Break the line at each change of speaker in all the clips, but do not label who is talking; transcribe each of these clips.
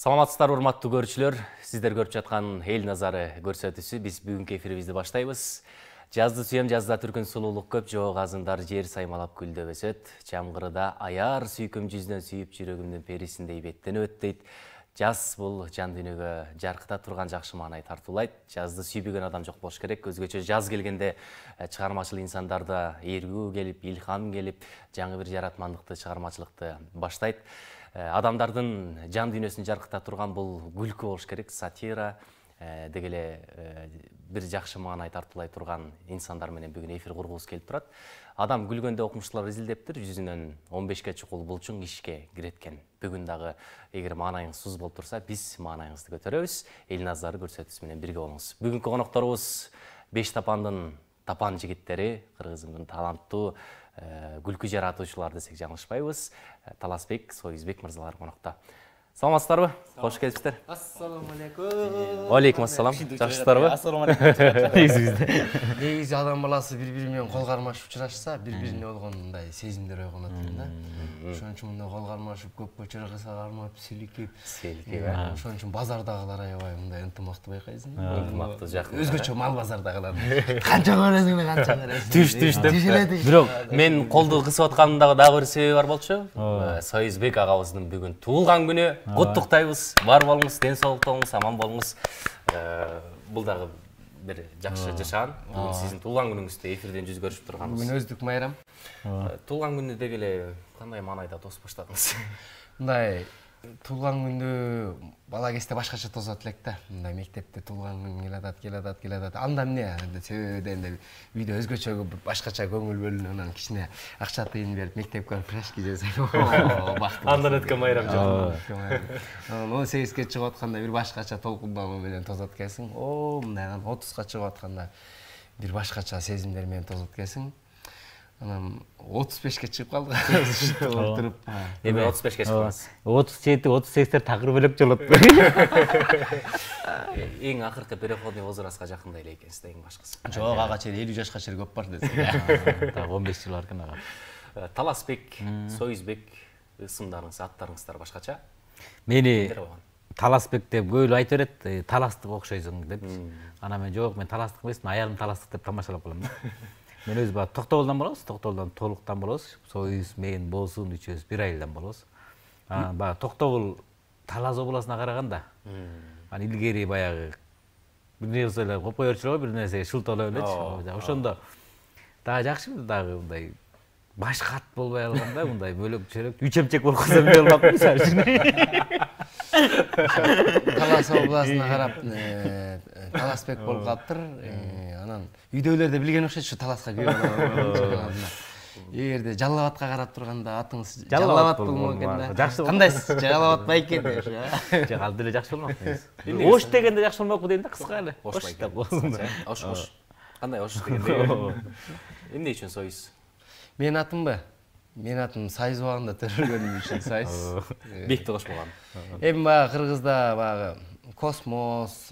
Саламатсыздар, урматтуу көрүүчүлөр. Сиздер көрүп жаткан эл назары көрсөтүүсү биз бүгүнкү эфирибизди баштайбыз. Жазды сүйем, жазда түркүн сулуулук көп, жоо азындар жер саймалап гүлдөп өсөт. Жамгырда аяр сүйкүм жүзүнөн сүйүп жүрөгүмдүн перисиндей беттенип өт дейт. Жаз бул жан дүйнөгө жаркыта турган жакшы маанай тартуулайт. Жазды сүйбөгөн адам жок болуш керек. Өзгөчө жаз келгенде чыгармачыл инсандарда эргүү келип, илхам келип, жаңы бир жаратмандыкты, чыгармачылыкты баштайт. Адамдардын жан дүйнөсүн жаркыта турган бул күлкү болуш керек, сатира, деги эле бир жакшы маанай тартуулай турган инсандар менен бүгүн эфир кургубуз келип турат. Адам күлгөндө окумуштуулар изилдептир, жүзүнөн 15ке чукул булчуң ишке киреткен. Бүгүн дагы эгер маанайыңыз суз болуп турса, биз маанайыңызды көтөрөбүз. Эл назары көрсөтүүсү менен бирге болуңуз. Бүгүнкү конокторубуз Беш Тапандын тапан жигиттери, кыргызымдын таланттуу күлкү жаратуучулар десек жаңылышпайбыз. Таласбек, Союзбек мырзалар конокто. Саламатсыздарбы? Кош келипсиздер.
Ассаламу алейкум.
Алейкум ассалам. Жакшысыздарбы?
Ассаламу алейкум.
Негизи адам баласы бири-бири менен кол кармашып учурашса, бири-бирине болгон мындай сезимдер ойгонот да. Ошон үчүн мындай кол кармашып, көп көчөрө кыса кармап, силикип, ошон үчүн базардагылар аябай мындай ынтымактуу байкайсың.
Ынтымактуу жакын.
Өзгөчө мал базардагылар. Канча көрөсүң, канча көрөсүң.
Түш деп. Бирок мен колду кысып атканымдагы дагы бир себеби бар болчу. Союзбек агабыздын бүгүн туулган күнү. Куттуктайбыз. Бар болуңуз, ден соолукта болуңуз, аман болуңуз. Бул дагы бир жакшы жашаан. Бүгүн сиздин туулган күнүңүздө эфирден жүз көрүшүп турганбыз.
Бүгүн өздүк майрам.
Туулган күнү деги эле кандай маанайда тосуп баштадыңыз?
Мындай туулган күндү бала кезде башкача тосот элек да. Мындай мектепте туулган күн келатат. Анда эмне? Сөйдө энди үйдө өзгөчө башкача көңүл бөлүнүп, анан кичине акча тыйын берип мектепке пирожки жесек.
Андан өткөн майрам жок.
Анан 18ке чыгып атканда бир башкача толкундануу менен тосот экенсиң. Мындай 30га чыгып атканда бир башкача сезимдер менен тосот экенсиң. Анан 35ке чыгып калдык. Туруп.
Эми 35ке чыктыңыз.
37, 38тер такыр бөлөк жолот.
Эң акыркы переходный возрастка жакындай эле экенсиз да, эң башкысы.
Жок, ага чейин 50 жашка чейин көп бар десең.
Дагы 15 жыл аркан ага.
Таласбек, Союзбек ысымдарыңыз, аттарыңыздар башкача.
Мени Таласбек деп көйлү айтып берет, таластык окшойсуң деп. Анан мен жок, мен таластык эмесмин, аялым таластык деп тамашалап калам. Мен өзү баа Токтогулдан болобуз, Токтогулдан толуктан болобуз. Союз, мен, Болсун үчөөбүз бир айылдан болобуз. Баа Токтогул Талас областына караганда. Аны илгери баягы бир нерсе эле коп кое берчү, бир нерсеге шылталап элечи. Ошондо дагы жакшы дагы мындай баш кат болбой алганда, мындай бөлөк чөлөк, үч эмчек болуп калса эмне болмак мисалы үчүн.
Талас областына карап Таласбек болуп калыптыр. Анан үйдөгүлөр да билген окшойт ушу Таласка күйөө. Эгерде Жалал-Абадка карап турганда атыңыз Жалал-Абад болмок экен да. Кандайсыз? Жалал-Абад байкен деп.
Жок, ал деле жакшы болмок эмес. Ош дегенде жакшы болмокпу дейм да, кыска эле.
Ош байкен. Ош. Кандай ош дегенде? Эмне үчүн Союз?
Менин атымбы? Менин атым Сайыз убагында төрөлгөнүм үчүн Сайыз.
Бекти кош болгон.
Эми баягы Кыргызда баягы Космос,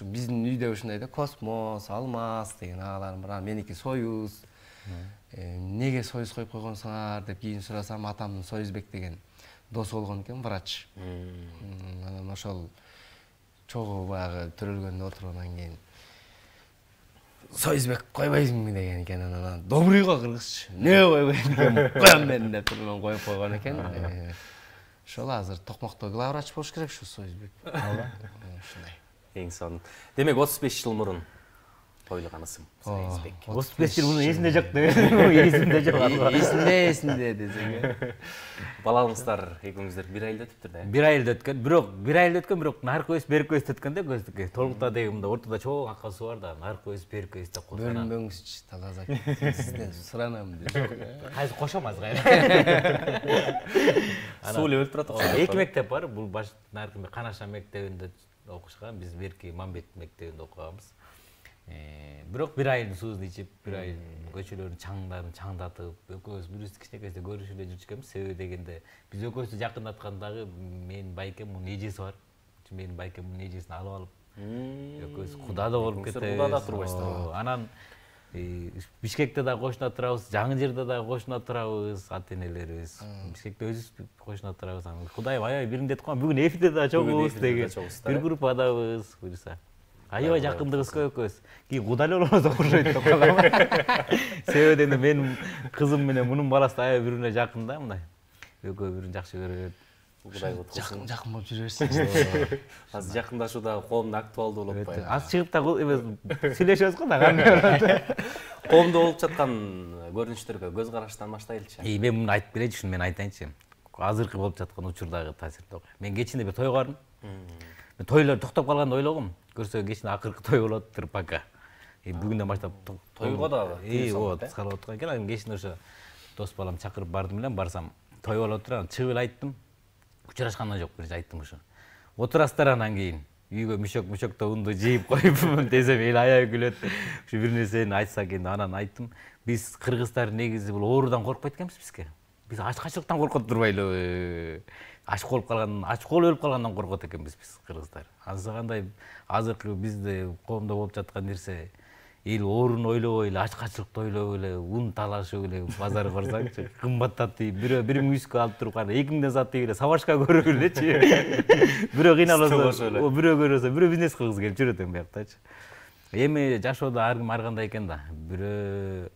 биздин үйдө ушундай да, Космос, Алмаз деген агаларым бар. Меники Союз. Неге Союз коюп койгонсуңар деп кийин сурасам, атамдын Союзбек деген досу болгон экен, врач. Анан ошол чогуу баягы төрөлгөндө отургандан кийин Союзбек койбойсуңбу деген экен. Анан добрыйго кыргызча. Не койбойм экен, коем мен деп туруп коюп койгон экен. Ошол азыр Токмокто главврач болуш керек ушу Союзбек. Ушундай.
Эң сонун. Демек 35 жыл мурун коюлган ысым Союзбек.
35 жыл мурун эсинде жок деген. Эсинде жок.
Эсинде десең.
Балалыгыңыздар экөөңүздөр бир айылда өтүптүр да.
Бир айылда өткөн, бирок наркы өз, берки өз өткөндө көздүккө. Толукта деген мында ортодо чоң акка суу бар да, наркы өз, берки өз деп кошонан.
Бөлүнбөңүзчү, Талас ака. Сизден суранам деп.
Кайсы кошом азыр.
Суу эле өлүп турат го.
Эки мектеп бар, бул баш наркы Канаша мектебинде окушкан, биз берки Мамбет мектебинде окуганбыз. Бирок бир айыл суузду ичип, бир айыл көчөлөрдүн чаңдарын чаңдатып, экөөбүз бирибизди кичинекейде көрүшүп эле жүрчү экенбиз. Себеби дегенде биз экөөбүздү жакындаткандагы менин байкем, мунун эжеси бар. Менин байкем мунун эжесин алып алып, экөөбүз куда да болуп кетебиз.
Куда да турбайсыздар.
Анан Бишкекте да кошуна турабыз, жаңы жерде да кошуна турабыз, ата-энелерибиз. Бишкекте өзүбүз кошуна турабыз. Кудайым аябай бириңдеп коюн. Бүгүн эфирде да чогубуз деген. Бир группадабыз, буюрса. Аябай жакындыгыбыз көп экөөбүз. Кийин кудайлар болсо окшойт деп калам. Себеби дегенде менин кызым менен мунун баласы аябай бири-бирине жакын да, мындай. Экөө бирин жакшы көрөт.
Кудай кутулсун. Жакын болуп жүрө берсиңиз.
Азыр жакындашуу да коомдо актуалдуу болуп атпайбы?
Аз чыгып да сүйлөшөбүз го да, кандай болот.
Коомдо болуп жаткан көрүнүштөргө көз караштан баштайлычы.
Мен муну айтып берейинчи, шуну мен айтайынчы. Азыркы болуп жаткан учурдагы таасирдүү. Мен кечинде бир тойго бардым. Мен тойлор токтоп калганда ойлогом. Көрсө кечинде акыркы той болоптур пока. Бүгүндөн баштап
тойго дагы.
Вот, калып аткан экен. Кечинде ошо дос балам чакырып бардым элем, барсам той болуп турган. Чыгып эле айттым. Учурашкандан жок, биринчи айттым ошо. Отурасыздар анан кийин. Үйгө мүшөк унду жыйып коюп десем эл аябай күлөт. Ушу бир нерсени айтса экен, анан айттым. Биз кыргыздар негизи бул оорудан коркпойт экенбиз бизге. Биз ачкачылыктан коркот турбайлыбы? Ачкы өлүп калгандан коркот экенбиз биз кыргыздар. Анысы кандай азыркы бизде коомдо болуп жаткан нерсе эл ооруну ойлобой эле, ачкачылыкты ойлоп эле, ун талашып эле базарга барсаңчы, кымбаттатып, бирөө 1000 алып туруп кана 2000ден сатып эле, сабашка көрүп элечи. Бирөө кыйналса, бирөө көрөсө, бирөө бизнес кылгысы келип жүрөт эми бияктачы. Эми жашоодо ар ким ар кандай экен да. Бирөө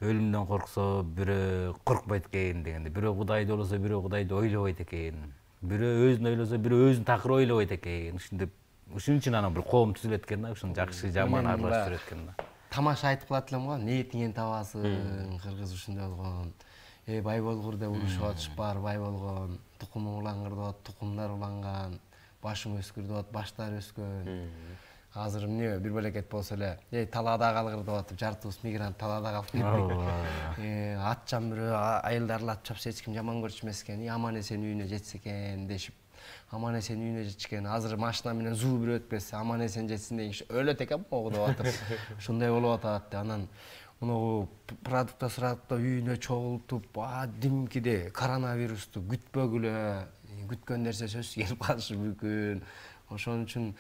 өлүмдөн корксо, бирөө коркпойт экен дегенде, бирөө Кудайды ойлосо, бирөө Кудайды ойлобойт экен. Бирөө өзүн ойлосо, бирөө өзүн такыр ойлобойт экен. Ушинтип ушун үчүн анан бир коом түзүлөт экен да, ушун жакшы жаман аралаштырып экен да.
Тамаша айтып калат элем го, ниетиңен табасың, кыргыз ушундай болгон. Бай болгур деп урушуп атышпар, бай болгон, тукумуң улангыр деп, тукумдар уланган, башың өскүр деп, баштар өскөн. Азыр эмне бир белекет болсо эле, талаада калгыр деп атып, жартыбыз мигрант талаада калып кетти. Атчан бирөө айылдарды атчап эч ким жаман көрчү эмес экен, аман эсен үйүнө жетсе экен дешип. Аман эсен үйүнө жетишкен. Азыр машина менен зуу бир өтпөсө, аман эсен жетсин деген өлөт экен могу деп атып. Ушундай болуп атат. Анан муну продукта суратып үйүнө чогултуп, димкиде коронавирусту күтпөгүлө, күткөн нерсе сөзсүз келип калышы мүмкүн. Ошон үчүн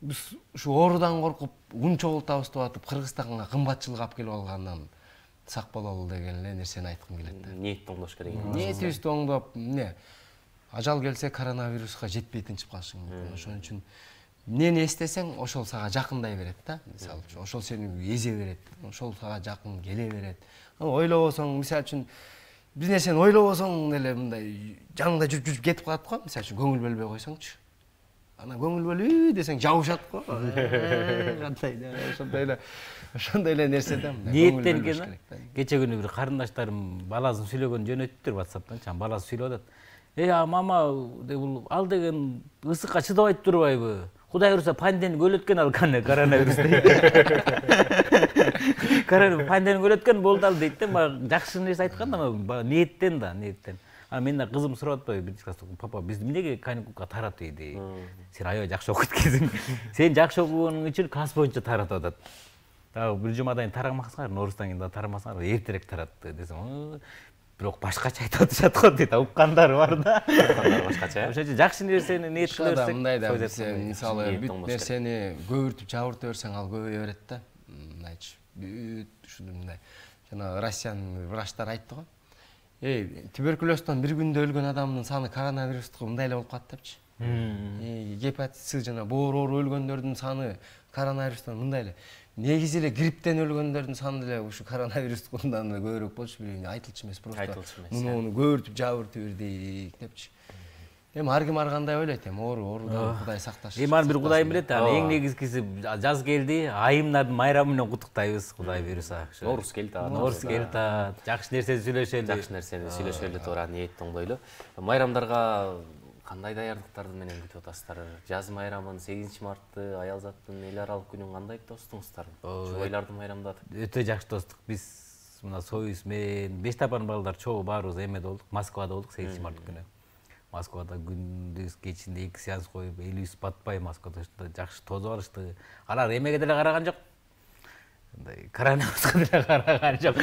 биз ушу оорудан коркуп, ун чогултабыз деп атып, Кыргызстанга кымбатчылык алып келип алгандан сак бололу деген эле нерсени айткым келет да.
Ниетти оңдош керек.
Ниетибизди оңдоп, ажал келсе коронавируска жетпей тынчып калышың мүмкүн. Ошон үчүн эмнени эстесең, ошол сага жакындай берет да. Мисалы үчүн, ошол сени эзе берет, ошол сага жакын келе берет. Ойлобосоң, мисалы үчүн, биз нерсени ойлобосоң деле мындай жаныңда жүрүп кетип калат го. Мисалы үчүн, көңүл бөлбөй койсоңчу. Ана көңүл бөлүү десең жабышат го. Кандай ошондой эле нерсе да.
Ниеттен экен. Кече күнү бир карындаштарым баласын сүйлөгөн жөнөттүр WhatsApp'тан, баласы сүйлөп атат. Мама, ал деген ысыкка чыдабайт турбайбы? Кудай урса пандемия өлөткөн ал коронавирус дейт. Пандемия өлөткөн болду ал дейт да. Жакшы нерсе айткан да, ниеттен да, ниеттен. Менен кызым сурап атпайбы, папа, биз эмнеге каникулга таратып дейт. Сен аябай жакшы окуйт экенсиң. Сен жакшы окугонуң үчүн класс боюнча таратып атат. Дагы бир жумадан тарамасыңар, Орустан кийин дагы тарамасыңар, эртерээк таратты десем, бирок башкача айтып атышат го дейт, уккандар бар да.
Уккандар башкача.
Ошон үчүн жакшы нерсени ниет кыла берсек,
мындай да, мисалы бүт нерсени көбүртүп жабырта берсең, ал көбөйө берет да. Мындайчы, бүт ушундай мындай. Жана Россиянын врачтары айтты го. Туберкулездон бир күндө өлгөн адамдын саны коронавирустуга мындай эле болуп калат депчи. Гепатит С жана боор оору өлгөндөрдүн саны коронавирустан мындай эле. Негизи эле грипптен өлгөндөрдүн саны деле ушу коронавирустан эле көбүрөөк болчу, айтылчу эмес, просто муну көбүртүп жабыртып бердик депчи. Эми ар ким ар кандай ойлойт, эми оорудан Кудай сактасын.
Эми ар бир Кудайым билет, эң негизгиси жаз келди, айымдардын майрамы менен куттуктайбыз, Кудай буйруса.
Нооруз келди,
жакшы нерсени сүйлөшөлү.
Жакшы нерсени сүйлөшөлү туура, ниетти оңдойлу. Майрамдарга кандай даярдыктарды менен күтүп атасыздар? Жаз майрамын 8 мартты, аял заттын эл аралык күнүн кандай достуңуздар? Чубайларды майрамдадык.
Өтө жакшы достук. Биз мына Союз мен 5 тапан балдар чогуу баарыбыз эмеде болдук, Москвада болдук 8 март күнү. Москвада күндүз кечинде 2 сеанс коюп, элибиз батпай Москвада жакшы тозуп алышты. Алар эмеге деле караган жок. Коронавируска деле караган жок.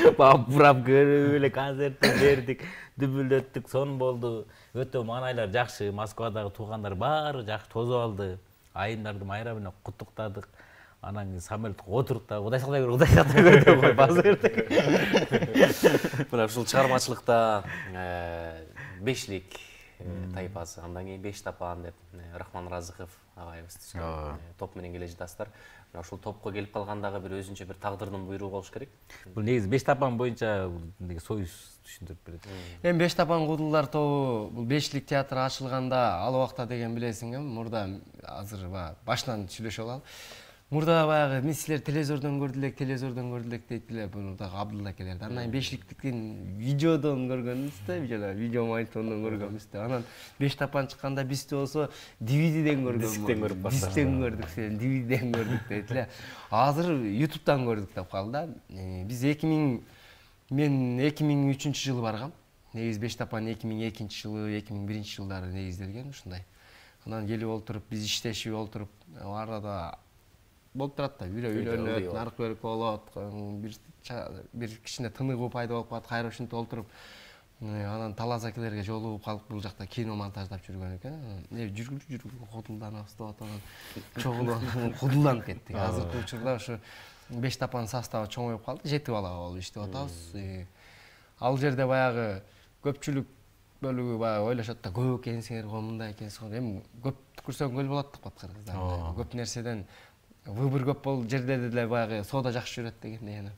Бурап көрүп эле концерт бердик, дүбүлдөттүк, сон болду. Өтө маанайлар жакшы. Москвадагы туугандар баары жакшы тозуп алды. Айымдарды майрамы менен куттуктадык. анан самолетке отуруп да Кудай сактай бер деп коюп базы берди.
Мына ушул чыгармачылыкта бешлик тайпасы, андан кийин беш тапан деп Рахман Разыков агайыбыз түзгөн топ менен келе жатасыздар. Мына ушул топко келип калгандагы бир өзүнчө бир тагдырдын буйругу болуш керек.
Бул негизи беш тапан боюнча союз түшүндүрүп берет.
Эми беш тапан кудулдар тобу бул бешлик театр ачылганда ал убакта деген билесиңби, мурда азыр башынан сүйлөшүп алалы. Мурда баягы мен силер телевизордон көрдүлек дейт эле, мурдагы Абдулла келерди. Анан бешликтикин видеодон көргөнбүз да, видео монитондон көргөнбүз да. Анан беш тапан чыкканда бизде болсо DVD-ден көргөн. Дисктен көрдүк, DVD-ден көрдүк дейт эле. Азыр YouTube'дан көрдүк деп калды да. Биз мен 2003-жылы баргам. Негизи беш тапан 2002-жылы, 2001 жылдары негизделген ушундай. Анан келип олтуруп, биз иштешип олтуруп, арада болуп турат да, бирөө үйлөнөт, наркы берип болот, бир кичине тыныгуу пайда болуп калат, кайра ушинтип олтуруп, анан Талас акелерге жолугуп калып бул жакта кино монтаждап жүргөн экен. Жүргүлү кудулданабыз деп атып, чогулуп кудулданып кеттик. Азыркы учурда ушу беш тапан составы чоңоюп калды, 7 бала болуп иштеп атабыз. Ал жерде баягы көпчүлүк бөлүгү баягы ойлошот да, көп экенсиңер го, мындай экенсиңер. Эми көп көрсөң көл болот деп атат кыргыздар. Көп нерседен выбор көп бол жерде деле баягы соода жакшы жүрөт дегендей анан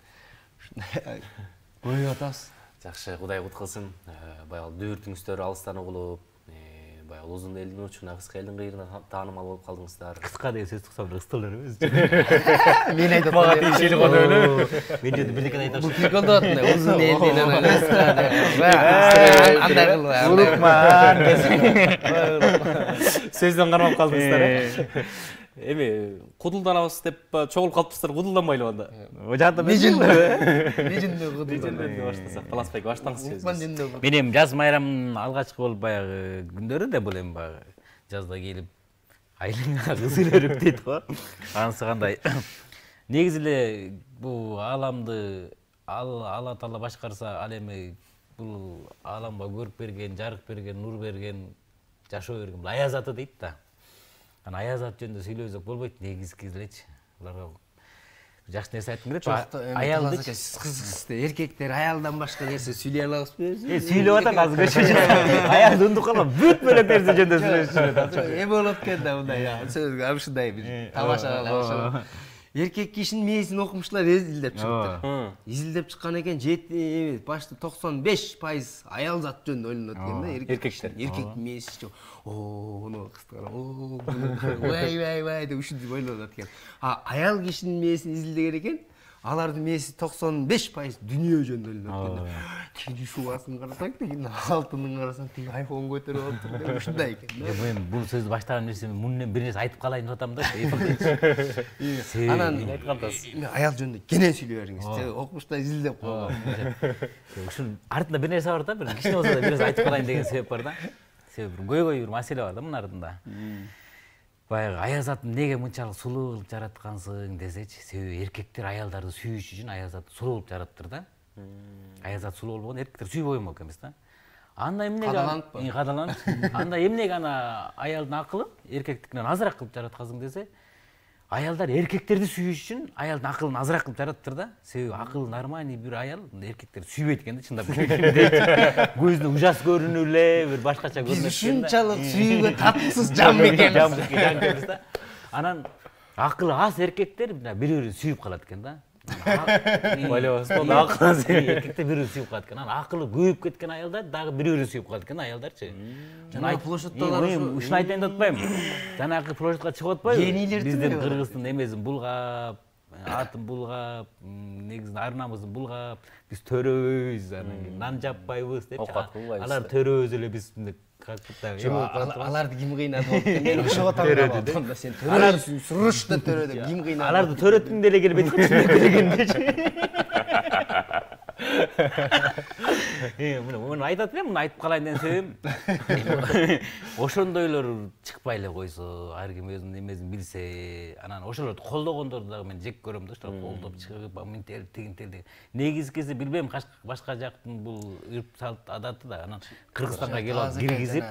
ушундай коюп атабыз.
Жакшы, Кудай кут кылсын. Баягы дүүртүңүздөр алыстан угулуп, баягы узун элдин учуна, кыска элдин кыйрына таанымал болуп калдыңыздар.
Кыска деген сөз туксам ыстылар эмес.
Мен айтып атам.
Тиешели кону эле. Мен жөнүндө бирдеке айтам.
Бул приколдоп атам. Узун элдин анан кыска деп. Андай кылып.
Улукман.
Сөздөн кармап калдыңыздар. Эми кудулданабыз деп чогулуп калыпсыздар, кудулданбайлы анда.
Ожакта
Межинде
кудулданып баштасак, Таласбек баштаңыз сөзүңүз.
Мен эми жаз майрамынын алгачкы болуп баягы күндөрү да бул эми баягы жазда келип айлыңа кыз үйлөрүп дейт го. Анысы кандай? Негизи эле бул ааламды Алла Таала башкарса, ал эми бул ааламга көрүп берген, жарык берген, нур берген, жашоо берген бул аяз аты дейт да. Анан аяз ат жөнүндө сүйлөсөк болбойт, негизги элечи. Буларга жакшы нерсе айткым келет.
Аялдычы кызыксызды. Эркектер аялдан башка нерсе сүйлөй алабызбы?
Сүйлөп атат азыр көчү. Аялды ундук калган бүт бөлөк нерсе жөнүндө сүйлөшүп.
Болот экен да мындай сөз ушундай бир тамаша. Эркек кишинин мээсин окумуштар изилдеп чыгыптыр. Изилдеп чыккан экен, башты 95% аял зат жөнүндө ойлонот экен да, эркектер. Эркектин мээси муну кыстыгара, вай деп ушинтип ойлонот экен. Аял кишинин мээсин изилдеген экен, алардын мээси 95% дүйнө жөнүндө ойлонот экен. Тиги шубасын карасаң, тиги алтынын карасаң, тиги айфон көтөрүп отур деп ушундай экен да.
Мен бул сөздү баштаган нерсе мунун бир нерсе айтып калайын деп атам да.
Анан аял жөнүндө кенен сүйлөй бериңиз. Окумушта изилдеп койгон.
Ушун артында бир нерсе бар да, бир кичине болсо да бир нерсе айтып калайын деген себеп бар да. Себеби көйгөй бир маселе бар да мунун артында. Баягы аяз атын эмнеге мынчалык сулуу кылып жараткансың десечи, себеби эркектер аялдарды сүйүш үчүн аяз атын сулуу кылып жараттыр да. Аяз ат сулуу болгондо эркектер сүйбөй коймок эмес да. Анда эмнеге кадаланып? Анда эмнеге ана аялдын акылын эркектикинен азыраак кылып жараткансың десе, аялдар эркектерди сүйүш үчүн аялдын акылын азыраак кылып жараттыр да. Себеби акылы нормальный бир аял эркектерди сүйбөйт экен да, чындап. Көзүнө ужас көрүнүп эле, бир башкача көрүнөт экен да.
Биз ушунчалык сүйүүгө татымсыз жан экенбиз.
Анан акылы аз эркектер бири-бирин сүйүп калат экен да. Эркектер бири-бирин сүйүп калат экен. Анан акылы көйүп кеткен аялдар дагы бири-бирин сүйүп калат экен аялдарчы.
Жана площадталар
ушуну айтайын деп атпайм. Жанагы площадка чыгып атпайбы? Биздин Кыргыздын эмесин булгап, атын булгап, негизинен арнамызын булгап, биз төрөбүз, нан жаппайбыз деп. Алар төрөбүз эле биз
аларды ким кыйнады болуп мен ошого таңдалып да сен төрөсүң, сурушта төрө деп ким кыйнады?
Аларды төрөттүң деле келбейт го дегендечи. Муну айтат элем, муну айтып калайын деген себебим ошондойлор чыкпай эле койсо, ар ким өзүнүн эмесин билсе, анан ошолорду колдогондорду дагы мен жек көрөм да, ошол колдоп чыгып, мынтел деген. Негизгиси билбейм, башка жактын бул үрп салт адаты да, анан Кыргызстанга келип киргизип,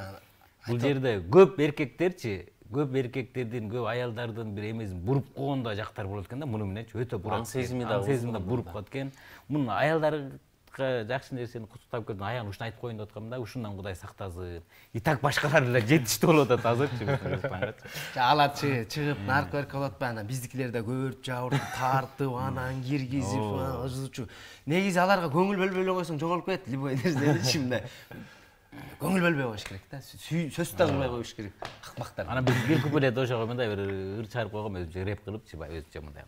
бул жерде көп эркектерчи көп эркектердин, көп аялдардын бир эмесин буруп койгондой жактар болот экен да. Муну менен өтө бурак.
Аң сезими да
буруп коет экен. Муну аялдарга жакшы нерсени куттуктап келдим. Аягын ушуну айтып коеюн деп аткам да, ушундан Кудай сактасын. И так башкалар эле жетиштүү болуп атат азырчы.
Алар чыгып наркы берке болот ба, анан биздикилер да көбүрүп жабырып, тартып, анан киргизип, ызычу. Негизи аларга көңүл бөлбөй эле койсоң жоголуп кетет. Любой нерсе мындай. Көңүл бөлбөй коюш керек да. Сөз да кылбай коюш керек. Акмактар.
Анан биз бир куплет ошого мындай бир ыр чыгарып койгом, өзүмчө рэп кылыпчы, өзүмчө мындай.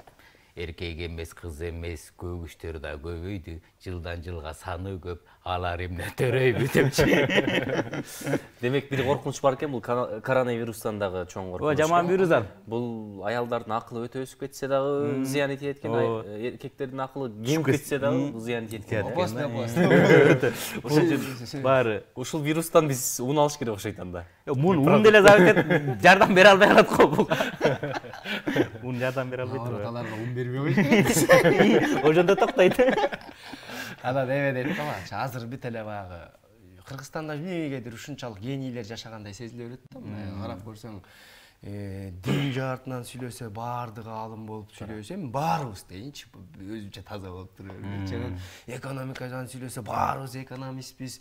Эркек эмес, кыз эмес, көгүчтөр да көбөйдү, жылдан жылга саны көп, алар эмне төрөйбү депчи.
Демек бир коркунуч бар экен, бул коронавирустан дагы чоң коркунуч.
Жаман вирустар.
Бул аялдардын акылы өтө өсүп кетсе дагы зыян этет экен, эркектердин акылы кемип кетсе дагы зыян этет экен.
Баары.
Ушул вирустан биз ун алыш керек окшойт анда.
Мун ун деле забет жардам бере албай калат го. Ун жардам бере албайт.
Аларга ун бербей коюш.
Ошондо токтойт.
Анан эме дейт да, азыр бит эле баягы Кыргызстанда эмнегедир ушунчалык генийлер жашагандай сезиле берет да. Карап көрсөң, дин жаартынан сүйлөсө баардыгы алым болуп сүйлөсө, эми баарыбыз дейинчи, өзүнчө таза болуп туруп берет. Экономикадан сүйлөсө баарыбыз экономистпиз.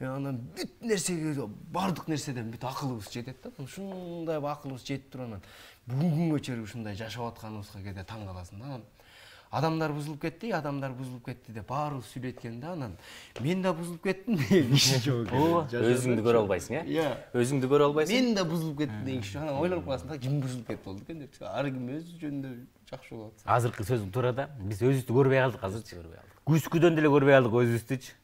Анан бүт нерсеге, баардык нерседен бүт акылыбыз жетет да. Ушундай акылыбыз жетип туруп анан бүгүнкү күнгө чейин ушундай жашап атканыбызга кээде таң каласың да. Адамдар бузулуп кетти деп баарыбыз сүйлөйт экен да, анан мен да бузулуп кеттим деген киши жок экен.
Өзүңдү көрө албайсың, Өзүңдү көрө албайсың.
Мен да бузулуп кеттим деген киши. Анан ойлонуп каласың да, ким бузулуп кетип болду экен деп. Ар ким өз жөнүндө жакшы болот.
Азыркы сөзүң туура да. Биз өзүбүздү көрбөй калдык азырчы. Күзгүдөн деле көрбөй калдык өзүбүздүчү.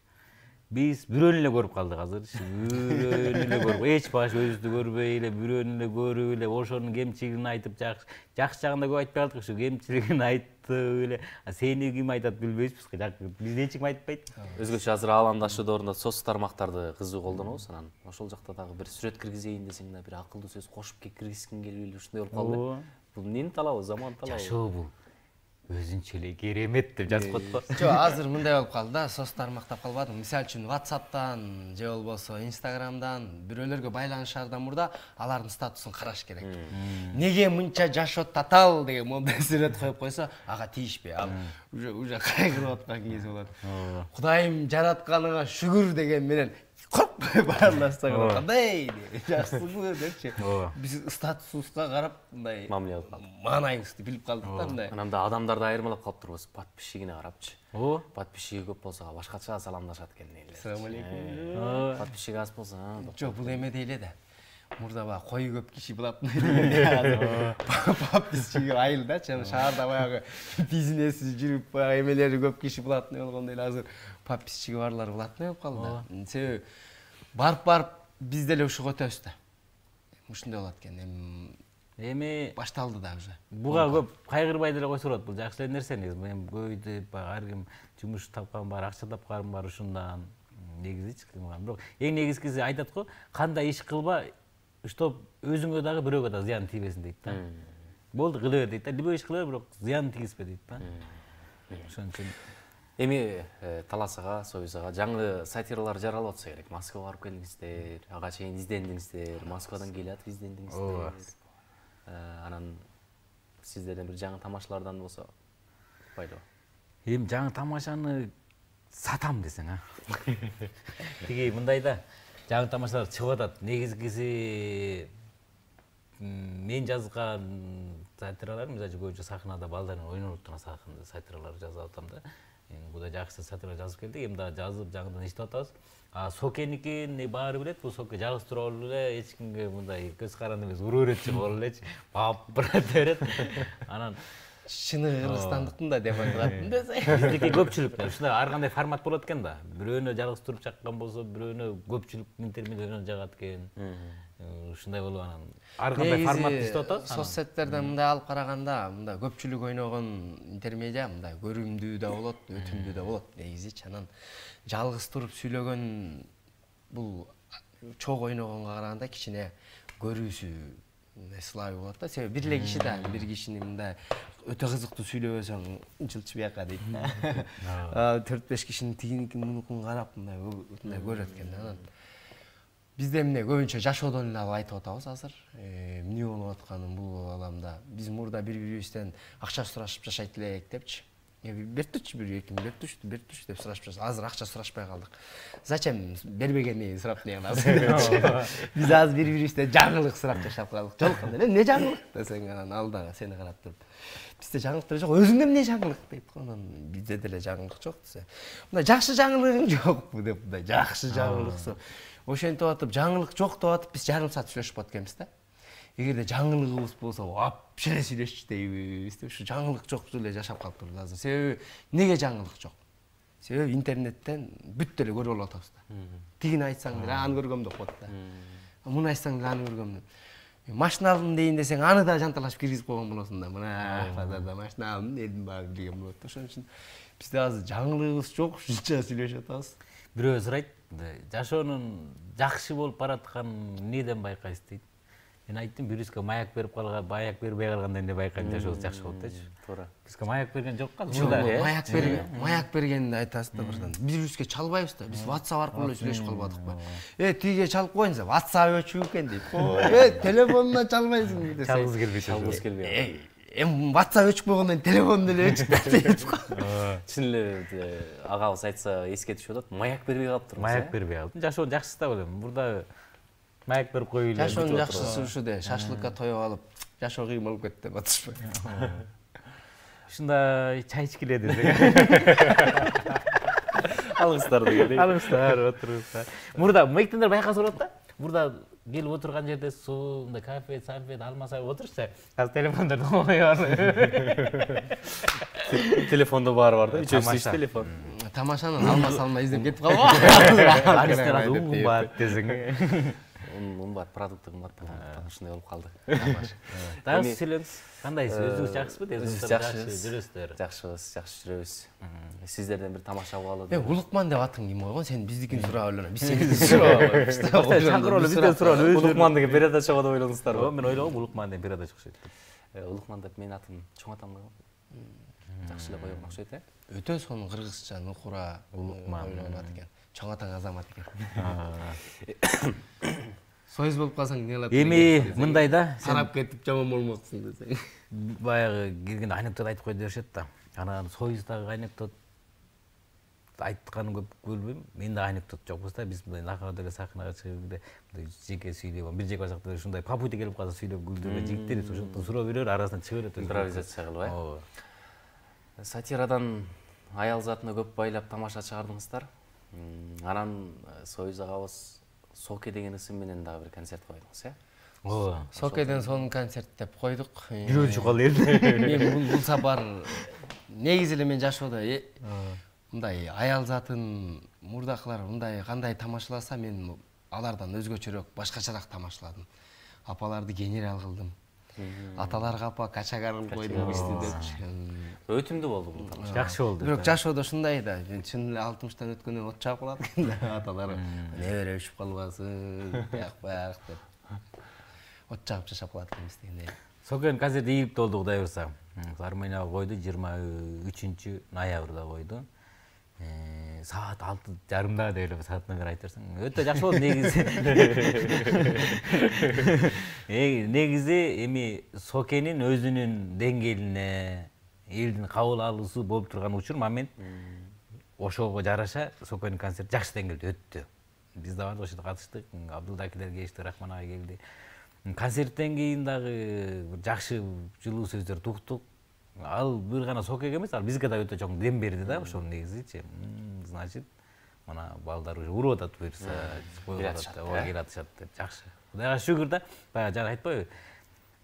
Биз бирөөнү эле көрүп калдык азырчы. Бирөөнү эле көрүп, эч баш өзүбүздү көрбөй эле, бирөөнү эле көрүп эле, ошонун кемчилигин айтып, жакшы жагын да көп айтпай калдык, ушу кемчилигин айтып эле. Сени ким айтат билбейбиз, бизди эч ким айтпайт.
Өзгөчө азыр аламдашуу доорунда соц тармактарды кызуу колдонобуз, анан ошол жакта дагы бир сүрөт киргизейин десең да, бир акылдуу сөз кошуп киргизгиң келип эле ушундай болуп калды. Бул эмненин талабы, заман талабы?
Жашоо бул. Өзүнчө эле керемет деп жазып коет го.
Жок, азыр мындай болуп калды да, соц тармактап калбадым. Мисалы үчүн WhatsApp'тан же болбосо Instagram'дан бирөөлөргө байланышаардан мурда алардын статусун караш керек. Неге мынча жашоот татал деген мондай сүрөт коюп койсо, ага тийишпей. Ал уже кайгырып аткан кез болот. Кудайым жаратканыңа шүгүр деген менен коркпой баарлашсаң кандай жакшысыңбы депчи. Биз статусубузга карап мындай
мамиле кылып калдык.
Маанайыбызды билип калдык да мындай.
Анан да адамдарды айырмалап калып турбуз, подписчигине карапчы. Подписчиги көп болсо башкача саламдашат экен эле.
Ассалам алейкум.
Подписчиги аз болсо,
жок, бул эме дейле да. Мурда баягы кой көп киши булатный дегенде подписчиги айылдачы, шаарда баягы бизнеси жүрүп, баягы эмелери көп киши булатный болгондой эле азыр подписчиги барлар булатный болуп калды да. Себеби барып биз деле ушуга өтөбүз да. Ушундай болот экен. Эми башталды да уже.
Буга көп кайгырбай деле койсо болот. Бул жакшы нерсе негизи. Мен көйдүп, ар ким жумуш тапкан бар, акча тапкан бар ушундан. Негизичи кылган. Бирок эң негизгиси айтат го, кандай иш кылба, чтоб өзүңө дагы бирөөгө да зыян тийбесин дейт да. Болду, кыла бер дейт да. Любой иш кыла бер, бирок зыян тийгизбе дейт да. Ошон үчүн
эми Таласага, Союзага жаңы сатиралар жаралып атса керек. Москвага барып келдиңиздер, ага чейин издендиңиздер, Москвадан келип издендиңиздер. Анан сиздерден бир жаңы тамашалардан болсо байлоо.
Эми жаңы тамашаны сатам десең, Тиги мындай да, жаңы тамашалар чыгып атат. Негизгиси мен жазган сатиралар, мисалы көбүнчө сахнада балдардын ойноп турган сатиралар жазып атам да. Кудай жакшы сатира жазып келдик, эми да жазып жаңыдан иштеп атабыз. Сокеникин баары билет, бул Соке жалгыз тура алып эле, эч кимге мындай көз каранды эмес, уруу өретчи болуп элечи, бапырат берет. Анан
чыны кыргызстандыктын да деп айтылат да.
Биздики көпчүлүк, ушундай ар кандай формат болот экен да. Бирөөнө жалгыз туруп чаккан болсо, бирөөнө көпчүлүк интермедианы жагат экен. Ушундай болуп анан ар кандай формат иштеп атабыз.
Соцсеттерден мындай алып караганда, мындай көпчүлүк ойногон интермедиа мындай көрүмдүү да болот, өтүмдүү да болот. Негизичи анан жалгыз туруп сүйлөгөн бул чогуу ойногонго караганда кичине көрүүсү слабый болот да. Себеби бир эле киши да, бир кишини мындай өтө кызыктуу сүйлөбөсөң жылчы бияка дейт да. 4-5 кишинин тигиники мунукун карап мындай көрөт экен да. Бизде эмне көбүнчө жашоодон эле айтып атабыз азыр. Эмне болуп атканын бул аламда. Биз мурда бири-бирибизден акча сурашып жашайт элек депчи. Бертүчү бир эки бертүчү деп сурашып жашайт. Азыр акча сурашпай калдык. Зачем бербегенди сурап не кылабыз? Биз азыр бири-бирибизден жаңылык сурап жашап калдык. Жок, эмне жаңылык десең анан алдыга сени карап туруп. Бизде жаңылык жок. Өзүңдө эмне жаңылык дейт го. Анан бизде деле жаңылык жок десе. Мындай жакшы жаңылыгың жокпу деп мындай жакшы жаңылыксы. Ошентип атып жаңылык жок деп атып биз жарым саат сүйлөшүп атканбыз да. Эгерде жаңылыгыбыз болсо, вообще сүйлөшчү дейбиз деп ушу жаңылык жок эле жашап калыптырбыз азыр. Себеби эмнеге жаңылык жок? Себеби интернеттен бүт эле көрүп алып атабыз да. Тигини айтсаң деле аны көргөм деп коет да. Муну айтсаң деле аны көргөм деп. Машина алдым дейин десең, аны да жанталашып киргизип койгон болосуң да. Мына базарда машина алдым дедим баары билген болот да. Ошон үчүн бизде азыр жаңылыгыбыз жок, ушунча сүйлөшүп атабыз.
Бирөө сурайт, жашоонун жакшы болуп баратканын эмнеден байкайсыз дейт. Мен айттым, бирибизге маяк берип калган, маяк бербей калганда эмне байкайм, жашообуз жакшы болот дечи. Туура. Бизге маяк берген жок кал.
Маяк бергенди айтасыз да бирден. Биз чалбайбыз да. Биз WhatsApp аркылуу сүйлөшүп калбадыкпы. Тиге чалып коюңуз, WhatsApp өчүп экен дейт. Телефонуна чалбайсың десе.
Чалгыз келбейт.
Чалгыз келбей.
WhatsApp өчүп койгондон телефону деле өчүп дейт.
Чын эле агабыз айтса эскертишип атат. Маяк бербей калыптыр.
Маяк бербей калдым. Жашоонун жакшысы да болом. Мурда маяк берип коюу эле.
Жашоонун жакшысы ушу де, шашлыкка тоюп алып, жашоо кыйын болуп кетти деп атышпайбы.
Ушундай чай ичкиле десек.
Алыңыздар дегендей.
Алыңыздар, отуруңуздар. Мурда мектендер байкаса болот да. Мурда келип отурган жерде суу, мындай кафе, самфет алмаса отурчу. Азыр телефондорду коюп алып.
Телефондо баары бар да. Үчөөсү телефон.
Тамашанын алма издеп кетип калбы?
Арыстан кымбат десең.
Кымбат, продукты кымбат болгондуктан ушундай болуп калды.
Дагы сүйлөңүз. Кандайсыз? Өзүңүз жакшысызбы?
Жакшы
жүрөсүздөр.
Жакшыбыз, жакшы жүрөбүз. Сиздерден бир тамаша угалы.
Улукман деп атың ким койгон? Сен биздикин сурап эле. Биз сеникин сурабайбыз.
Чакырып эле бизден сурап эле.
Улукман деген передача чыгат деп ойлодуңуздарбы?
Мен ойлогом Улукман деген передача окшойт деп.
Улукман деп менин атым чоң атам койгон. Жакшы эле койгон окшойт э?
Өтө сонун кыргызча нукура
Улукман
экен. Чоң атаң Азамат экен. Союз болуп калсаң эмне кылат?
Эми мындай да,
сарап кетип жаман болмоксуң десең.
Баягы келген анекдот айтып кой дешет да. Анан союздагы анекдот айтканын көп көрбөйм. Менде анекдот жокпуз да. Биз мындай накаат эле сахнага чыгып эле жеке сүйлөп, бир жеке башакта ушундай попуйта келип калса сүйлөп күлдүрө жигиттер ошондон суроо берер, арасынан чыга берет.
Импровизация кылып, э? Ооба. Сатирадан аял затына көп байлап тамаша чыгардыңыздар. Анан Союз агабыз Соке деген ысым менен дагы бир концерт койдуңуз, э?
Ооба.
Сокеден сонун концерт деп койдук.
Жүрөчү калды эле.
Мен бул сапар негизи эле мен жашоодо мындай аял затын мурдакылар мындай кандай тамашаласа мен алардан өзгөчөрөөк башкачараак тамашаладым. Апаларды генерал кылдым. Аталарга апа качагар кылып койдум истедепчи.
Өтүмдүү болду бул тамаша.
Жакшы болду.
Бирок жашоодо ушундай да, чын эле 60тан өткөндөн от чагып калат экен да. Аталар небере өчүп калбасын, бак деп. От чагып жашап калат экенбиз дегендей.
Сокен концерт ийгиликтүү болду, Кудай буйрса. Арменияга койду, 23-ноябрда койду. Саат 6:30 деп эле саат номер айтып берсең. Өтө жакшы болду негизи. Негизи эми Сокенин өзүнүн деңгээлине, элдин кабыл алуусу болуп турган учур момент ошого жараша Сокенин концерти жакшы деңгээлде өттү. Биз да бардык, ошондо катыштык. Абдулдакилер келишти, Рахман ага келди. Концерттен кийин дагы жакшы жылуу сөздөр туктук. Ал бир гана Сокеге эмес, ал бизге да өтө чоң дем берди да, ошол негизичи. Значит, мына балдар уже уруп атат буйрса, коюп атат, келатышат деп жакшы. Кудайга шүгүр да. Баягы жана айтпайбы?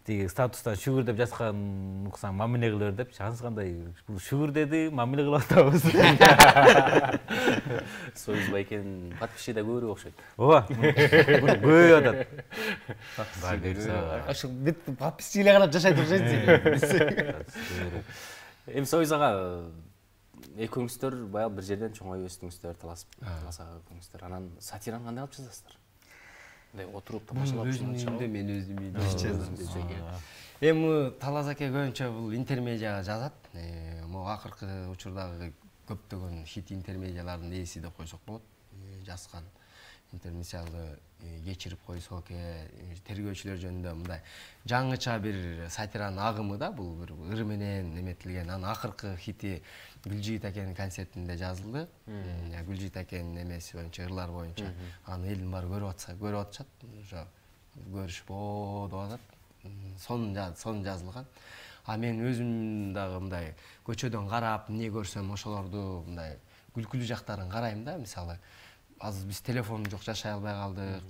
Тиги статустан шүгүр деп жазган уксаң мамиле кылыр деп, анысы кандай бул шүгүр деди, мамиле кылып атабыз.
Союз байкен подписчида көбүрөөк окшойт.
Ооба. Көбөйүп атат. Бай берсе.
Ошо бит подписчилер карап жашай турушат.
Эми Союз ага экөөңүздөр баягы бир жерден чоңоюп өстүңүздөр, таласа өкүңүздөр. Анан сатираны кандай алып жазасыздар? Мындай отуруп тамашалап
өзүмдө мен өзүм жаздым. Эми Талас аке көбүнчө бул интермедиага жазат. Могу акыркы учурдагы көптөгөн хит интермедиалардын ээси деп койсок болот. Жазган. мисалы кечирип койсо тергөөчүлөр жөнүндө мындай жаңыча бир сатиранын агымы да, бул бир ыр менен эметилген. Анын акыркы хити Гүлжигит акенин концертинде жазылды. Гүлжигит акенин эмеси боюнча, ырлар боюнча. Аны элдин баары көрүп атышат. Ошо көрүшүп деп атат. Сон жазылган. А мен өзүм дагы мындай көчөдөн карап, эмне көрсөм ошолорду мындай күлкүлүү жактарын карайм да. Мисалы азыр биз телефон жок, жашай албай калдык.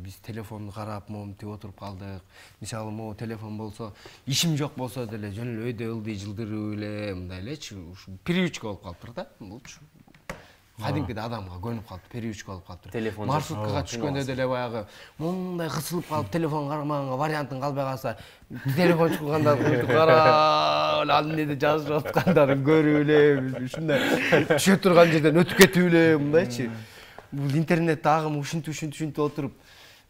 Биз телефонду карап момунтип отуруп калдык. Мисалы могу телефон болсо, ишим жок болсо деле жөн эле өйдө ылдый жылдырып эле мындай элечи, привычка болуп калыптыр да. Булчу кадимкиде адамга көнүп калыптыр, привычка болуп калыптыр. Маршруткага түшкөндө деле баягы мондай кысылып калып телефон кармаганга вариантын калбай калса, телефон чукканда карап эле ал эмнеде жазып аткандарын көрүп эле, ушундай түшө турган жерден өтүп кетип эле мындайчы. Бул интернет агымы ушинтип отуруп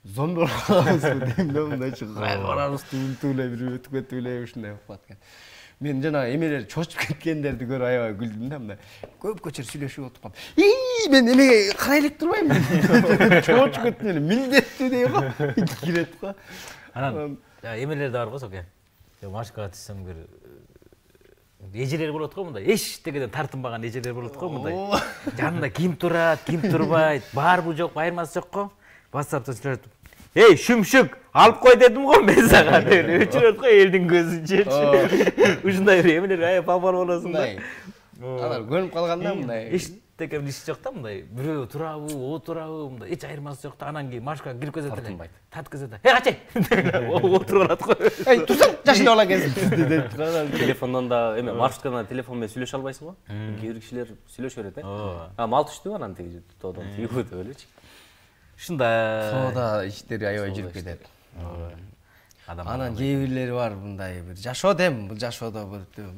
зомби болуп калабызбы дейм да, мындайчы барабызды унутуп эле бир өтүп кетип эле ушундай болуп калат экен. Мен жана эмелер чочуп кеткендерди көрүп аябай күлдүм да, мындай көп көчөр сүйлөшүп отуруп калып, мен эмеге карай элек турбайм, чочуп кеттим эле, милдеттүү дейм го, кирет го.
Анан эмелер да бар го, соке. Машкага түшсөң бир эжелер болот го, мындай эчтегеден тартынбаган эжелер болот го, мындай. Жанында ким турат, ким турбайт, барбы жок, айырмасы жок го. WhatsApp'та сүйлөтүп, "Эй, шүмшүк, алып кой дедим го мен сага" деп өчүрөт го элдин көзүнчө. Ушундай бир эмелер аябай папал болосуң да.
Алар көнүп калганда мындай
эчтеке иш жок да, мындай бирөө турабы, отурабы, мындай эч айырмасы жок да. Анан кийин машкага кирип кетет эле.
Тартынбайт.
Таткызат да. Качай. Отуруп алат го.
Эй, турсаң, жашына ала келсин деп.
Телефондон да эме маршруткада телефон менен сүйлөшө албайсың го. Кээ бир кишилер сүйлөшө берет, мал түштүбү анан тиги тоодон тийбүү деп элечи.
Ушундай
соода иштери аябай жүрүп кетет. Анан кээ бирлери бар мындай бир жашоо дем, бул жашоодо бир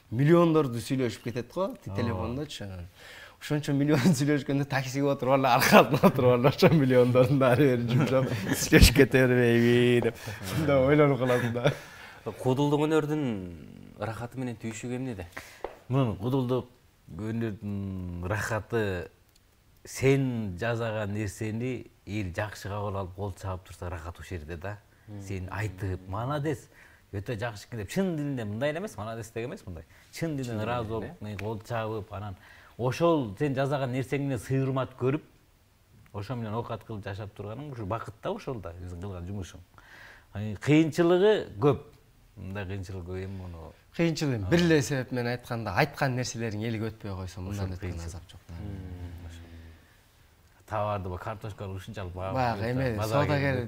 миллиондорду сүйлөшүп кетет го телефондочу. Ошончо миллион сүйлөшкөндө таксиге отуруп алып аркасына отуруп алып ошо миллиондордун ары бери жумшап сүйлөшүп кете бербейби деп мындай ойлонуп каласың да.
Кудулдук өнөрдүн рахаты менен түйүшүгү эмнеде?
Мунун кудулдук өнөрдүн рахаты сен жасаган нерсени эл жакшы кабыл алып кол чаап турса рахат ошол жерде да. Сен айтып, "Молодец, өтө жакшы экен" деп чын дилинде мындай эле эмес, молодец деген эмес, мындай. Чын дилинен ыраазы болуп, кол чаабып, анан ошол сен жасаган нерсең менен сый-урмат көрүп, ошо менен оокат кылып жашап турганың ушу бакыт да, ошол да өзүң кылган жумушуң. Кыйынчылыгы көп. Мындай кыйынчылык көп эми муну.
Кыйынчылык бир эле себеп менен айтканда, айткан нерселериң элге өтпөй койсо, мындан өткөн азап жок.
Товарды картошкалар ушунчалык
баягы эме соодагер,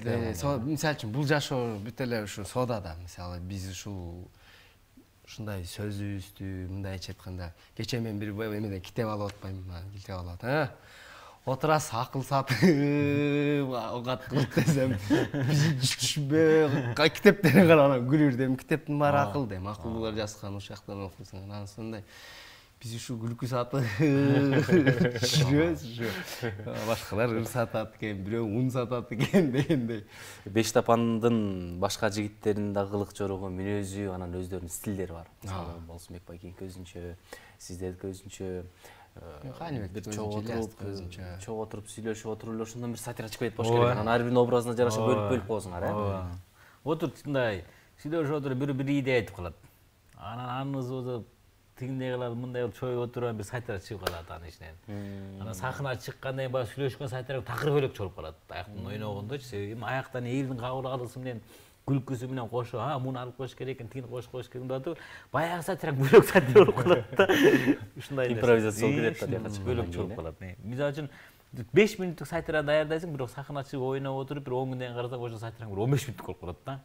мисалы үчүн бул жашоо бүт эле ушу соодада. Мисалы биз ушундай сөзүбүздү мындайча айтканда, кечээ мен бир эмеден китеп алып атпайм, китеп алып отурасыз акыл сатып, оокат кылып десем, китептерин карап анан күлүр дем, китептин баары акыл дем, акылдуулар жазган, ошол жактан окуйсуң, анан сондай. Биз ушу күлкү сатып жүрөбүз ушу. Башкалар ыр сатат экен, бирөө ун сатат экен дегендей.
Бештапандын башка жигиттеринин да кылык жоругу, мүнөзү, анан өздөрүнүн стилдери бар. Мисалы Болсунбек байкеники өзүнчө, сиздердики өзүнчө. Бир чогуу отуруп сүйлөшүп отуруп эле ошондон бир сатира чыгып кетип болуш керек. Анан ар биринин образына жараша бөлүп коесуңар, э?
Отуруп мындай сүйлөшүп отуруп бир идея айтып калат. Анан анысы тигиндей кылат, мындай кылып чоюп отуруп бир сатира чыгып калат анын ичинен. Анан сахнага чыккандан кийин баягы сүйлөшкөн сатира такыр бөлөк чогулуп калат. Аяктан ойногондочу, себеби аяктан элдин кабыл алуусу менен күлкүсү менен кошо, муну алып коюш керек экен, тигини кошуп коюш керек экен деп баягы сатира бөлөк сатира болуп калат да. Ушундай
импровизация болуп кетет да,
бөлөк чогулуп калат. Мисалы үчүн 5 мүнөттүк сатира даярдайсың, бирок сахнага чыгып ойноп отуруп, бир 10 күндөн кийин карасаң, ошо сатираң бир 15 мүнөттүк болуп калат да.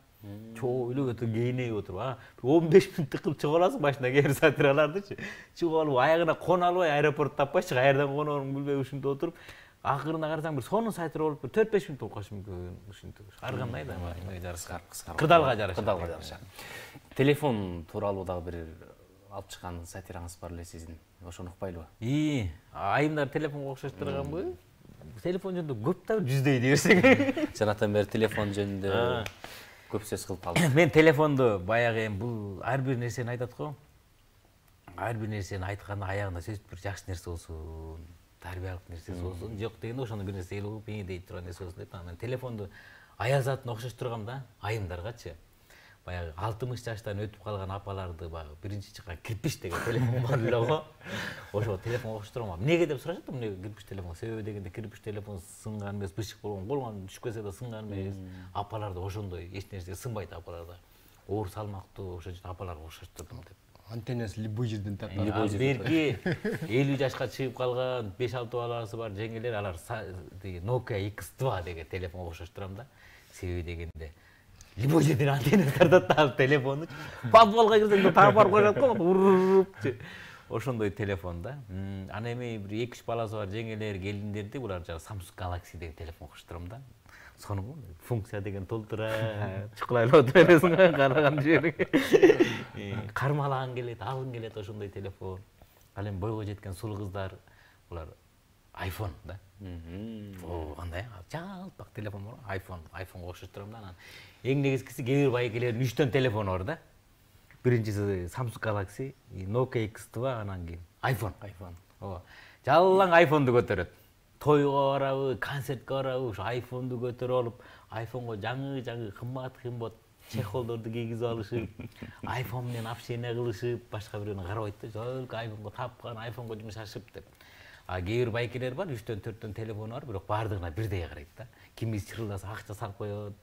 Чоо эле өтө кийинеп отуруп, 15 мүнөттүк кылып чыга аласың башына кээ бир сатиралардычы. Чыгып алып, аягына кона албай, аэропорт таппайчы, каерден конорун билбей ушинтип отуруп, акырына карасаң бир сонун сатира болуп, 4-5 мүнөт болуп калышы мүмкүн. Ушинтип. Ар кандай да, эмеге жараша. Кырдаалга жараша.
Телефон тууралуу дагы бир алып чыккан сатираңыз бар эле сиздин. Ошону укпайлыбы?
Айымдар телефонго окшош турганбы? Телефон жөнүндө көп да жүздөй дей берсең.
Жанатан бери телефон жөнүндө көп сөз кылып калдым.
Мен телефонду баягы эми бул ар бир нерсени айтат го. Ар бир нерсени айтканда аягында сөзүп бир жакшы нерсе болсун. тарбиялык нерсеси болсун жок дегенде ошону бир нерсе эл угуп дейт турган нерсе болсун дейт. Анан телефонду аял затын окшоштургам да айымдаргачы. Баягы 60 жаштан өтүп калган апаларды баягы биринчи чыккан кирпич деген телефон бар эле го. Ошо телефон окшоштургам. Эмнеге деп сурашат, эмнеге кирпич телефон? Себеби дегенде кирпич телефон сынган эмес, бышык болгон, колгон түшкөсө да сынган эмес. Апаларда ошондой эч нерсе сынбайт апаларда. Оор салмактуу ошо үчүн апаларга окшоштурдум деп.
Антеннасы любой жерден тапкан.
Берки 50 жашка чыгып калган 5-6 баласы бар жеңгелер алар Nokia X2 деген телефон окшоштурам да. Себеби дегенде любой жерден антенна тартат да телефонду. Подвалга кирсең да таап барып коёт го. Урупчу. Ошондой телефон да. Ана эми бир 2-3 баласы бар жеңгелер, келиндерди булар жана Samsung Galaxy деген телефон окшоштурам да. Сону функция деген толтура, чукулайлап отура бересиң, караган жерге. Кармалаган келет, алгың келет ошондой телефон. Ал эми бойго жеткен сулуу кыздар булар iPhone да. Андай жалпак телефон бар, iPhone окшоштурам да. Анан эң негизгиси кээ бир байкелердин 3төн телефону бар да. Биринчиси Samsung Galaxy, Nokia X2, анан кийин iPhone. Ооба. Жалаң iPhone'ду көтөрөт. Тойго барабы, концертке барабы, ушу iPhone'ду көтөрүп алып, iPhone'го жаңы кымбат чехолдорду кийгизип алышып, iPhone менен общение кылышып, башка бирөөнү карабайт да, только iPhone'го тапкан, iPhone'го жумшашып деп. А кээ бир байкелер бар, 3төн 4төн телефону бар, бирок бардыгына бирдей карайт да. Кимиси чырылдаса акча салып коёт,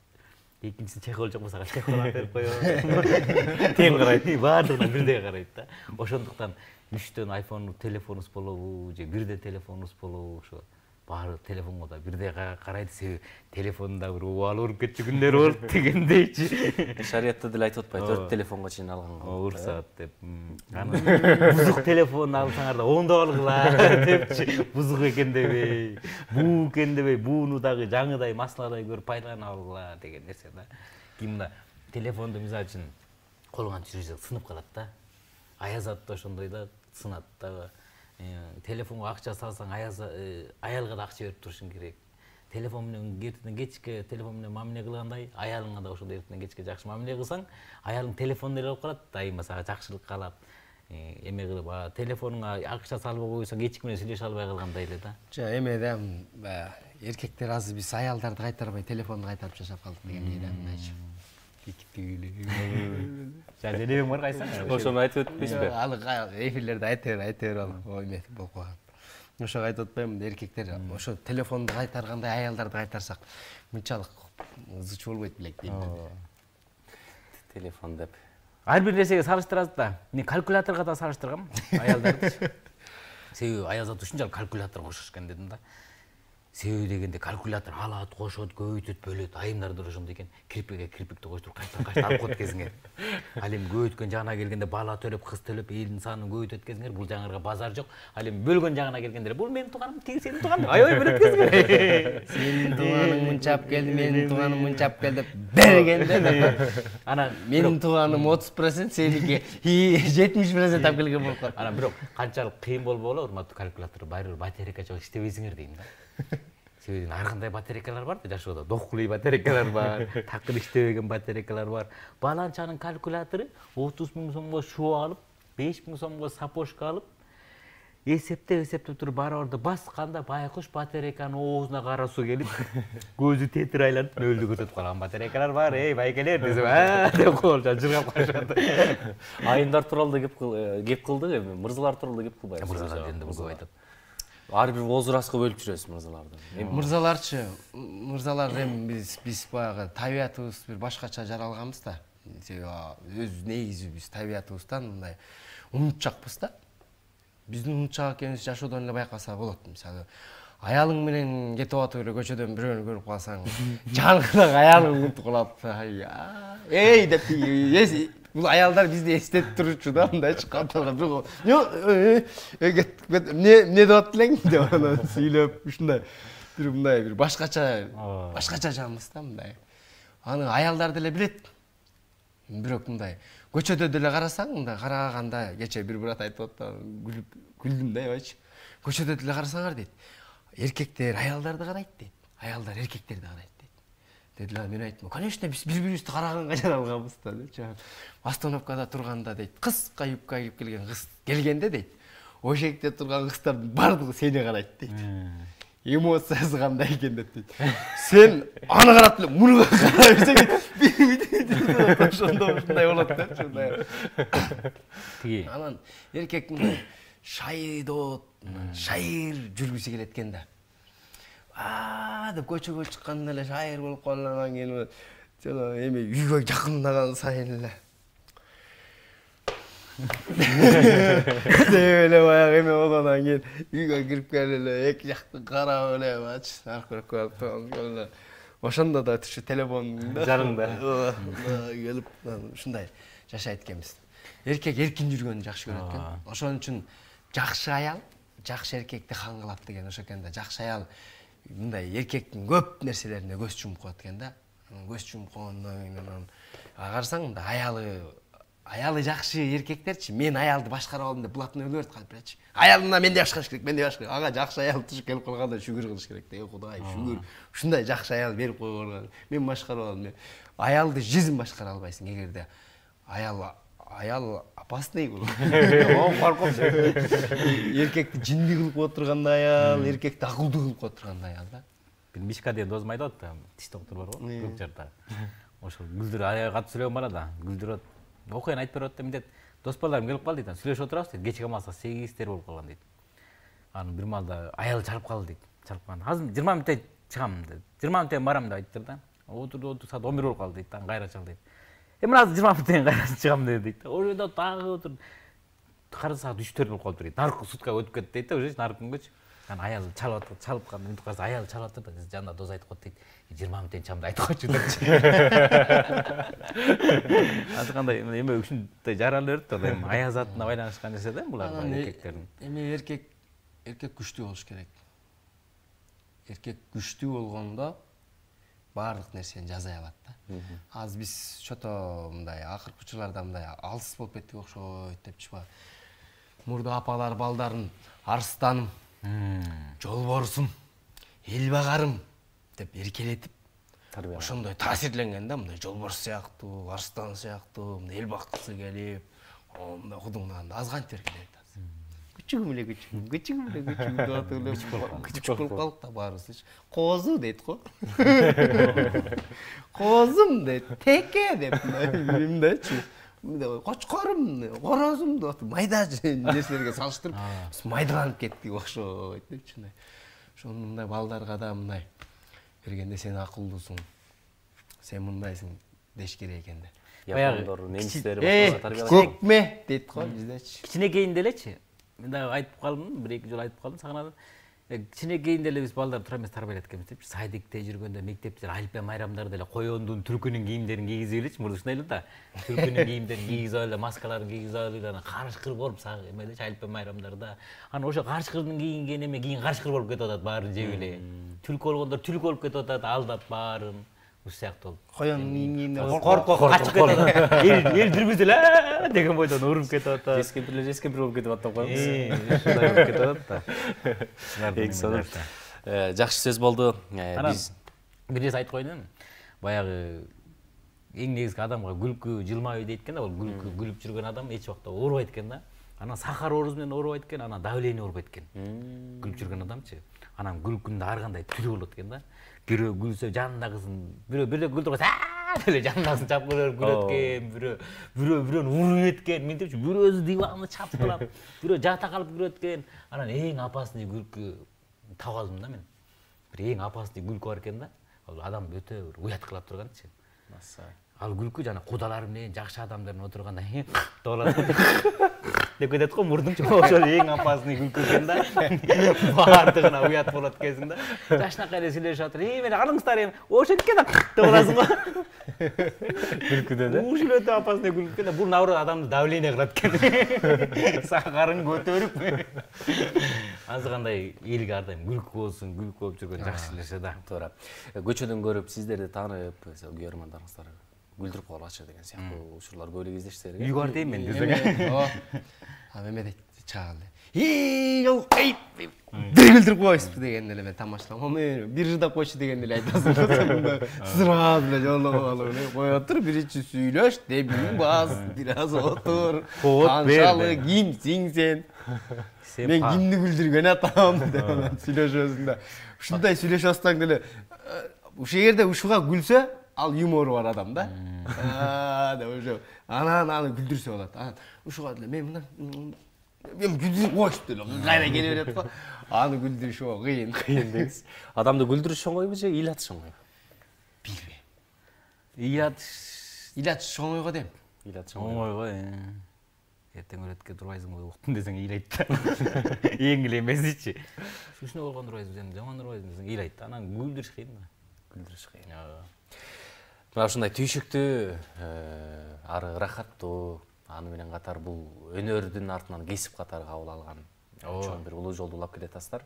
экинчиси чехол жок болсо чехол алып берип коёт. Тең карайт, бардыгына бирдей карайт да. Ошондуктан 3төн iPhone телефонубуз болобу, же бирден телефонубуз болобу, ошо баары телефонго да бирдей карайт. Себеби телефонда бир убал уруп кетчү күндөр болот дегендейчи.
Шариятта деле айтып атпайбы, 4 телефонго чейин алганга.
Урсат деп. Анан бузук телефон алсаңар да оңдоп алгыла депчи. Бузук экен дебей, буу экен дебей, бууну дагы жаңыдай масладай көрүп пайдалана алгыла деген нерсе да. Кимда телефонду мисалы үчүн колуңан түшүрсөң сынып калат да. Аязат да ошондой да, сынат дагы. Телефонго акча салсаң аялга да акча берип турушуң керек. Телефон менен эртеден кечке телефон менен мамиле кылгандай, аялыңа да ошондой эртеден кечке жакшы мамиле кылсаң, аялың телефонду эле алып калат, дайыма сага жакшылык каалап, эме кылып, телефонуңа акча салбай койсоң эч ким менен сүйлөшө албай калгандай эле да.
Жок, эмеде эркектер азыр биз аялдарды кайтарбай телефонду кайтарып жашап калдык дегендей да, мындайчы.
Жана небең бар кайсың?
Ошону айтып өтпөйсүзбү?
Аны эфирлерде айта бер оймет болуп калган. Ошого айтып атпаймынбы, эркектер ошо телефонду кайтаргандай аялдарды кайтарсак мынчалык ызычуу болбойт белек дейм да.
Телефон деп.
Ар бир нерсеге салыштырасыз да. Мен калькуляторго да салыштыргам аялдарды. Себеби аял заты ушунчалык калькулятор кошуш экен дедим да. Себеби дегенде калькулятор алат, кошот, көбөйтөт, бөлөт. Айымдарда ошондой экен. Кирпикке кирпикти коштуруп кайта алып коет кезиңер. Ал эми көбөйткөн жагына келгенде бала төлөп, кыз төлөп, элдин санын көбөйтөт кезиңер. Бул жаңырга базар жок. Ал эми бөлгөн жагына келгенде бул менин тууганым, тиги сенин тууганың. Аябай бөлөт кезиңер.
Сенин тууганың мынчап келди, менин тууганым мынчап келди деп бергенде. Анан менин тууганым 30%, сеники 70% тап келген болуп калат.
Анан бирок канчалык кыйын болбогула, урматтуу калькулятор, баары бир батарейка жок иштебейсиңер дейм да. Себеби ар кандай батарейкалар бар да, жашоодо докулый батарейкалар бар, такыр иштебеген батарейкалар бар. Баланчанын калькулятору 30 000 сомго шуу алып, 5 000 сомго сапожка алып, эсептеп туруп барабарды басканда байкуш батарейканын оозуна кара суу келип, көзү тетир айланып нөлдү көрсөтүп калган батарейкалар бар. Эй, байкелер десем, деп коолчан жыргап калышат.
Айымдар тууралуу кеп кылдык эми, мырзалар тууралуу кеп кылбайбыз.
Мырзалар енді көп айтат.
Ар бир возрастка бөлүп жүрөсүз мырзаларды.
Мырзалар эми биз баягы табиятыбыз бир башкача жаралганбыз да. Себеби өз негизибиз табиятыбыздан мындай умутчакпыз да. Биздин умутчак экенибизди жашоодон эле байкаса болот. Мисалы, аялың менен кетип атып эле көчөдөн бирөөнү көрүп калсаң, жаныңдагы аялың унутуп калат. Эй деп бул аялдар бизди эстетип турчу да, мындайчы канталар бирок. Эмне деп аттылаң деп анан сүйлөп, ушундай бир мындай бир башкача жаныбыз да мындай. Аны аялдар деле билет. Бирок мындай көчөдө деле карасаң, мындай караганда кече бир брат айтып атты, күлдүм да, эбачы. Көчөдө деле карасаңар дейт. Эркектер аялдарды карайт дейт. Аялдар эркектерди карайт дейт. Дедилер, мен айттым, конечно, биз бири-бирибизди караганга жаралганбыз да, дейт. Остановкада турганда дейт, кыска юбка кийип келген кыз келгенде дейт. ошекте турган кыздардын бардыгы сени карайт дейт. Эмоциясы кандай экен деп дейт. Сен аны карап эле муну карай берсең ошондо ушундай болот да, ушундай.
Тиги.
Анан эркек мындай шайдот, шайыр жүргүсү келет экен да. Деп көчөгө чыкканда эле шайыр болуп калгандан кийин жана эми үйгө жакындаган сайын эле эле баягы эме болгондон кийин үйгө кирип келип эле эки жакты карап эле аркыракка алып койгон. Ошондо да ушу телефондун
жарыңда
келип ушундай жашайт экенбиз. Эркек эркин жүргөнү жакшы көрөт экен. Ошон үчүн жакшы аял жакшы эркекти хан кылат деген ошо экен да. Жакшы аял мындай эркектин көп нерселерине көз жумуп коет экен да. Көз жумуп койгондон кийин карасаң мында аялы жакшы эркектерчи мен аялды башкарып алдым деп булатын өлөрт калпырачы. Аялына мен де башкарыш керек, мен де башкарыш керек. Ага жакшы аял түшүп келип калганда шүгүр кылыш керек да. Кудай шүгүр. Ушундай жакшы аял берип койгонго мен башкарып алдым. Аялды жизнь башкара албайсың эгерде аял опасный бул. Коркуп. Эркекти жинди кылып отургандай аял, эркекти акылдуу кылып отургандай аял да.
Бир Мишка деген досум айтат да, тиш доктор бар го, көп жарда. Ошол гүлдөр аяга катып сүйлөгөн бала да, гүлдөр окуяны айтып берип атты мындай дос балдарым келип калды дейт. Сүйлөшүп отурабыз дейт. Кечке калмаса 8-тер болуп калган дейт. Анын бир маалда аял чалып калды дейт. Чалып калган. Азыр 20 мүнөттө чыгам дейт. 20 мүнөттөн барам деп айттыр да. Отурду саат 11 болуп калды дейт. Кайра чал дейт. Мына азыр 20 мүнөттөн кайра чыгам дейт. Ошондо дагы отур. Кара саат 3-4 болуп калды дейт. Наркы сутка өтүп кетти дейт да, уже наркы күнгөчү. Аны аял чалып калды. Мынтип караса аял чалып атты да, жанында дос айтып коет дейт. 20 мүнөттөн чамды айтып койчу депчи. Азыр кандай эме ушундай жаралып берет да, эми аял затына байланышкан нерсе да булар эркектердин.
Эми эркек күчтүү болуш керек. Эркек күчтүү болгондо баардык нерсени жасай алат да. Азыр биз чото мындай акыркы учурларда мындай алсыз болуп кеттик окшойт депчи ба. Мурда апалар балдарын арстаным, жолборусум, эл багарым деп эркелетип ошондой таасирленген да, мындай жолборс сыяктуу, арстан сыяктуу, мындай эл баккысы келип, мындай кудуңдаганда азгантип эркелетет. Күчүгүм эле деп атып эле күчүк болуп калдык да баарыбыз. Козу дейт го. Козум дейт, теке деп мындайчы. Мындай кочкорум, корозум деп майда нерселерге салыштырып, биз майдаланып кеттик окшойт депчи мындай. Ошондой балдарга да мындай бергенде сен акылдуусуң, сен мындайсың деш керек экен да.
Япондор, немистер башка тарбиялайт.
Көкме дейт го биздечи.
Кичинекейинде элечи. Мен дагы айтып калдым, 1-2 жолу айтып калдым сагынадан. Кичинекейинде эле биз балдар тура эмес тарбиялайт экенбиз депчи. Садикте жүргөндө, мектепте алипе майрамдарда эле коёндун, түлкүнүн кийимдерин кийгизип элечи, мурда ушундай эле да. Түлкүнүн кийимдерин кийгизип эле, маскаларын кийгизип эле, карышкыр болуп эмелечи алипе майрамдарда. Анан ошо карышкырдын кийинген эме кийин карышкыр болуп кетип атат, баарын жеп эле. Түлкү болгондор түлкү болуп кетип атат, алдап баарын. Ушул сыяктуу болуп.
Коёндун кийингенде
коркуп качып кетип атат. Эл жүрбүз эле деген бойдон уруп кетип атат.
Жескемпирлер болуп кетип атып коебуз.
Ушундай болуп кетип атат да.
Эки сонун. Жакшы сөз болду.
Биз бир нерсе айтып коеюн. Баягы эң негизги адамга күлкү, жылмаюу дейт экен да. Бул күлкү, күлүп жүргөн адам эч убакта оорубайт экен да. Анан сахар ооруусу менен оорубайт экен, анан давление оорубайт экен. Күлүп жүргөн адамчы. Анан күлкүнүн ар кандай түрү болот экен да. Бирөө күлсө жанындагысын, бирөө күлдүрүп эле жанындагысын чапкы күлөт экен, бирөөнү уруп эткен, мынтипчи бирөөсү диванды чапкылап, бирөө жата калып күлөт экен. Анан эң опасный күлкү таап алдым да мен. Бир эң опасный күлкү бар экен да. Ал адам өтө уят кылып турганчы. Ал күлкү жана кудалар менен жакшы адамдар менен отурганда деп кетет го мурдуңчу. Ошол эң опасный күлкү экен да. Баардыгына уят болот экенсиң да. Жашынакай эле сүйлөшүп атыр. Мен аныңыздар эми ошенткен деп аласың го. Күлкүдө да. Ушул өтө опасный күлкү экен да. Бул наоборот адамды давление кылат экен. Сахарын көтөрүп. Азыр кандай элге ар дайым күлкү болсун, күлкү болуп жүргөн жакшы нерсе да.
Туура. Көчөдөн көрүп, сиздерди таанып, көрөрмандарыңыздар гүлдүрүп калачы деген сыяктуу учурлар көп эле кездештиңер.
Үйгө бар дейм мен десең.
Ооба. Эме чагалы. Жол бир гүлдүрүп коесузбу дегенде эле мен тамашалам. Бир ырдап койчу дегенде эле айтасың. Сразу эле жолдоп алып эле кое тур, биринчи сүйлөш, дебиң баз, бир аз отур. Канчалы кимсиң сен? Мен кимди гүлдүргөн атам деп сүйлөшөсүң да. Ушундай сүйлөшүп атсаң деле ушул жерде ушуга күлсө, ал юмору бар адам да. Деп ошо анан аны күлдүрсө болот. Анан ушуга деле мен мына мен күлдүрүп коюшту эле. Кайра келе берет го. Аны күлдүрүш кыйын.
Кыйын деңиз. Адамды күлдүрүш оңойбу же ыйлатыш оңойбу?
Билбейм. Ыйлатыш оңойго дейм.
Ыйлатыш
Оңой го. Эртең өретке турбайсыңбы уктум десең ыйлайт да. Эң эле эмесичи. Ушуну болгон турбайсың сен, жаман турбайсың десең ыйлайт. Анан күлдүрүш кыйын да.
Күлдүрүш кыйын. Мына ушундай түйшүктүү, ары ырахаттуу, аны менен катар бул өнөрдүн артынан кесип катары кабыл алган чоң бир улуу жолду улап келатасыздар.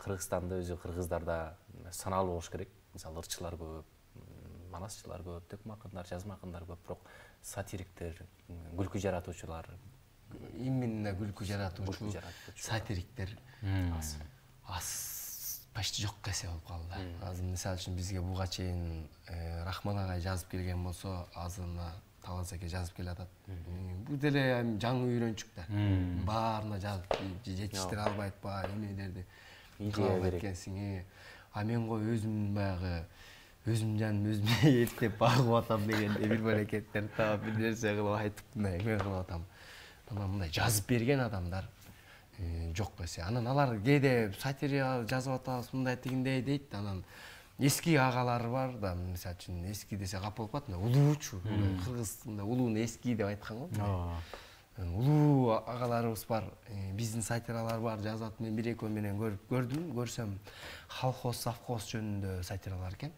Кыргызстанда өзү кыргыздарда саналуу болуш керек. Мисалы ырчылар көп, манасчылар көп, төкмө акындар, жазма акындар көп, бирок сатириктер, күлкү жаратуучулар,
именно күлкү жаратуучу сатириктер аз почти жок десе болуп калды. Азыр мисалы үчүн бизге буга чейин Рахман агай жазып келген болсо, азыр мына Талас эке жазып келатат. Бул деле жаңы үйрөнчүк да. Баарына жазып жетиштире албайт ба, эмелерди идея керек экенсиң. А мен го өзүм баягы өзүм жаным өзүмө эстеп багып атам дегенде бир баракеттер таап бир нерсе кылып айтып мындай эме кылып атам. Анан мындай жазып берген адамдар жок эсе. Анан алар кээде сатира жазып атабыз мындай тигиндей дейт. Анан эски агалар бар да, мисалы үчүн эски десе кап болуп калат, улуучу, кыргыз мындай улууну эски деп айткан го. Улуу агаларыбыз бар, биздин сатиралар бар, жазат. Мен бир экөө менен көрсөм, колхоз, совхоз жөнүндө сатиралар экен.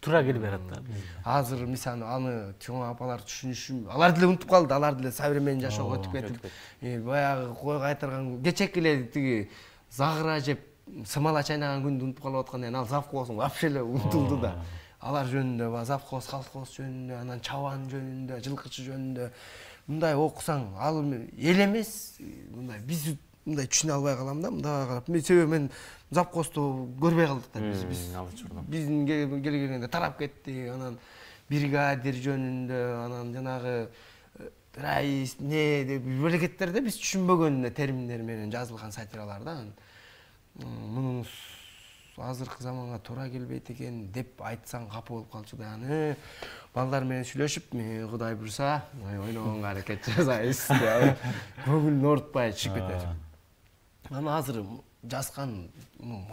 Тура келип берет да.
Азыр мисалы аны чоң апалар түшүнүшүм, алар деле унутуп калды, алар деле современный жашоого өтүп кетип, баягы кой кайтырган кечеки эле тиги загыра жеп сымала чайнаган күндү унутуп калып аткандан кийин ал завхоздун вообще эле унутулду да. Алар жөнүндө, завхоз, колхоз жөнүндө, анан чабан жөнүндө, жылкычы жөнүндө мындай окусаң, ал эл эмес, мындай биз мындай түшүнө албай калам да, мындай карап. Себеби мен завхозду көрбөй калдык да, биздин келгенде тарап кетти. Анан бригадир жөнүндө, анан жанагы раис не деп бирлекеттерде биз түшүнбөгөн терминдер менен жазылган сатиралар да. Мунун азыркы заманга туура келбейт экен деп айтсаң капа болуп калчу да. Балдар менен сүйлөшүп, Кудай буйруса, ойногонго аракет жасайбыз деп көңүлүн оорутпай чыгып кетет. Анан азыр жазган,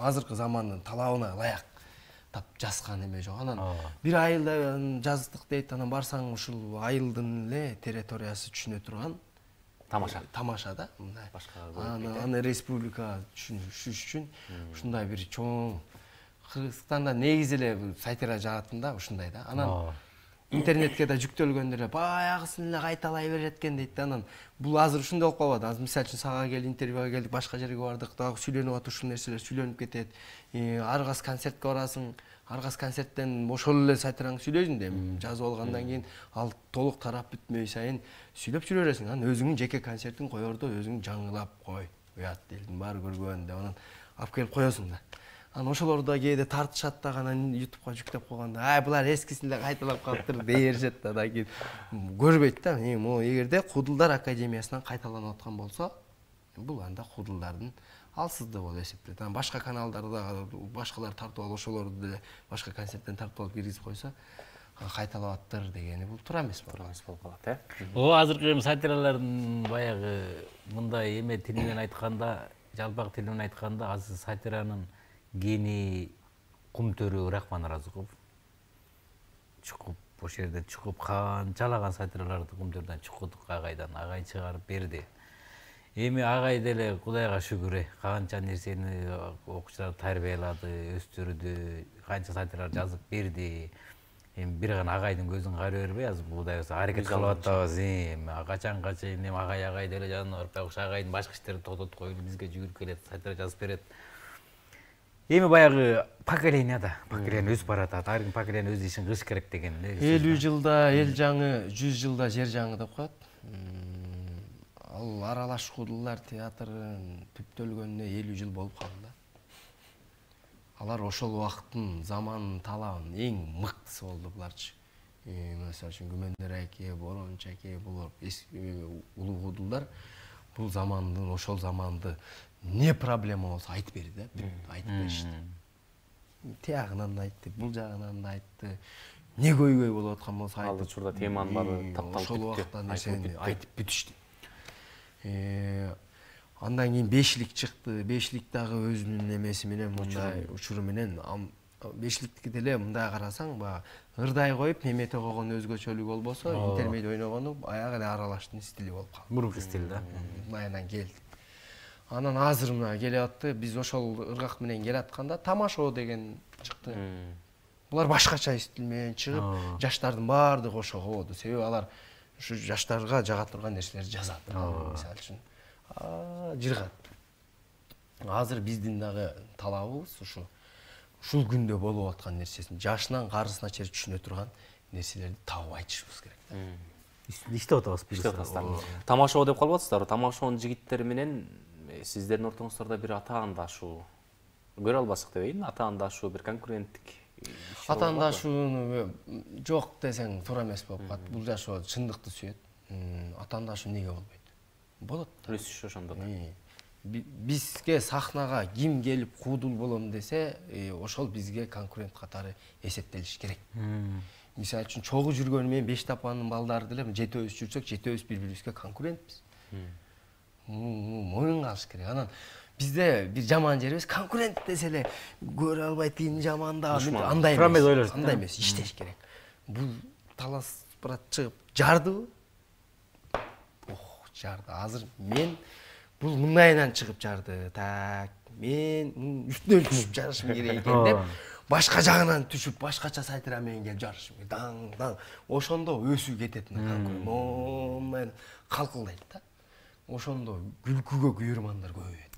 азыркы замандын талабына ылайык тап жазган эме жок. Анан бир айылда жаздык дейт, анан барсаң ушул айылдын эле территориясы түшүнө турган тамаша да, мындай. Аны республика түшүнүш үчүн ушундай бир чоң Кыргызстанда негизи эле сатира жаатында да ушундай да. Анан интернетке да жүктөлгөндө эле баягысын эле кайталай берет экен дейт да. Анан бул азыр ушундай болуп калбады. Азыр мисалы үчүн сага кел, интервьюга келдик, башка жерге бардык, дагы сүйлөнүп атып ушул нерселер сүйлөнүп кетет. Ар кайсы концертке барасың, ар кайсы концерттен ошол эле сатираңды сүйлөйсүң да. Жазып алгандан кийин ал толук тарап бүтмөй сайын сүйлөп жүрө бересиң. Анан өзүңүн жеке концертин коердо өзүң жаңылап кой. Уят элдин баары көргөн деп анан алып келип коесуң да. Анан ошолорду да кээде тартышат да, анан YouTubeга жүктөп койгондо, булар эскисин эле кайталап калыптыр дей беришет да. Анан кийин көрбөйт да. Эгерде Кудулдар академиясынан кайталанып аткан болсо, бул анда Кудулдардын алсыздыгы болуп эсептелет. Анан башка каналдарда башкалар тартып алып, ошолорду деле башка концерттен тартып алып киргизип койсо, кайталап аттыр дегени бул туура эмес болуп калат,
Азыркы сатиралардын баягы мындай эме тили менен айтканда, жалпак тили менен айтканда, азыр сатиранын гени Кумтөрү Рахман Аразыков чукуп, ошол жерден чукуп, канчалаган сатираларды Кумтөрдөн чукудук агайдан, агай чыгарып берди. Эми агай деле Кудайга шүгүр, канча нерсени окуучулар тарбиялады, өстүрдү, канча сатиралар жазып берди. Эми бир гана агайдын көзүн кара бербей, азыр Кудай болсо аракет кылып атабыз. Качанга чейин эми агай деле жанына барып, ошо агайдын башка иштерин токтотуп коюлуп, бизге жүгүрүп келет, сатира жазып берет. Эми баягы поколенияда, поколение өсүп баратат, ар ким поколение өз ишин кылыш керек деген.
50 жылда эл жаңы, 100 жылда жер жаңы деп коет. Ал аралашкуудулар театрын түптөлгөнүнө 50 жыл болуп калды да. Алар ошол убакыттын заманын талабын эң мыктысы болду буларчы. Мисалы үчүн Күмөндөр айке, Борончу айке, булар улуу куудулдар бул замандын, ошол заманды не проблема болсо айтып берди да, айтып беришти. Тиягынан айтты, бул жагынан да айтты. Не көйгөй болуп аткан болсо айтып.
Ал учурда теманын баары тапталып
ошол убакта нерсени айтып бүтүштү. Андан кийин бешлик чыкты. Бешлик дагы өзүнүн эмеси менен, мындай учуру менен, бешликтики деле мындай карасаң, баягы ырдай коюп, мемете койгон өзгөчөлүк болбосо, интермед ойногону аяк эле аралаштын стили болуп калды.
Мурунку стиль да.
Мынайынан келди. Анан азыр мына келип атты. Биз ошол ыргак менен келатканда тамашоо деген чыкты. Булар башкача стиль менен чыгып, жаштардын баардыгы ошого болду. Себеби алар ушу жаштарга жага турган нерселерди жазат. Мисалы үчүн жыргат. Азыр биздин дагы талабыбыз ушу ушул күндө болуп аткан нерсесин жашынан карысына чейин түшүнө турган нерселерди табып айтышыбыз керек.
Иштеп атабыз биз.
Тамашоо деп калбатсыздарбы? Тамашоонун жигиттери менен сиздердин ортоңуздарда бир атаандашуу көрө албасык дебейин, атаандашуу бир конкуренттик
атаандашууну жок десең туура эмес болуп калат. Бул жашоо чындыкты сүйөт. Атаандашуу неге болбойт? Болот.
Плюс ошондо.
Бизге сахнага ким келип куудул болом десе, ошол бизге конкурент катары эсептелиш керек. Мисалы үчүн чогуу жүргөнү менен 5 тапанын балдары деле жетөөбүз жүрсөк, жетөөбүз бири-бирибизге конкурентпиз. Моюнга алыш керек. Анан бизде бир жаман жерибиз конкурент десе эле көрө албайт тигини жаманда, андай эмес. Андай эмес, иштеш керек. Бул талас барат чыгып жардыбы? Жарды. Азыр мен бул мындайынан чыгып жарды. Так, мен үстүнөн түшүп жарышым керек экен деп, башка жагынан түшүп, башкача сайтыра менен келип жарышым керек. Даң. Ошондо өсүү кетет конкурент. Момын калкылдайт да. Ошондо күлкүгө күйөрмандар көбөйөт.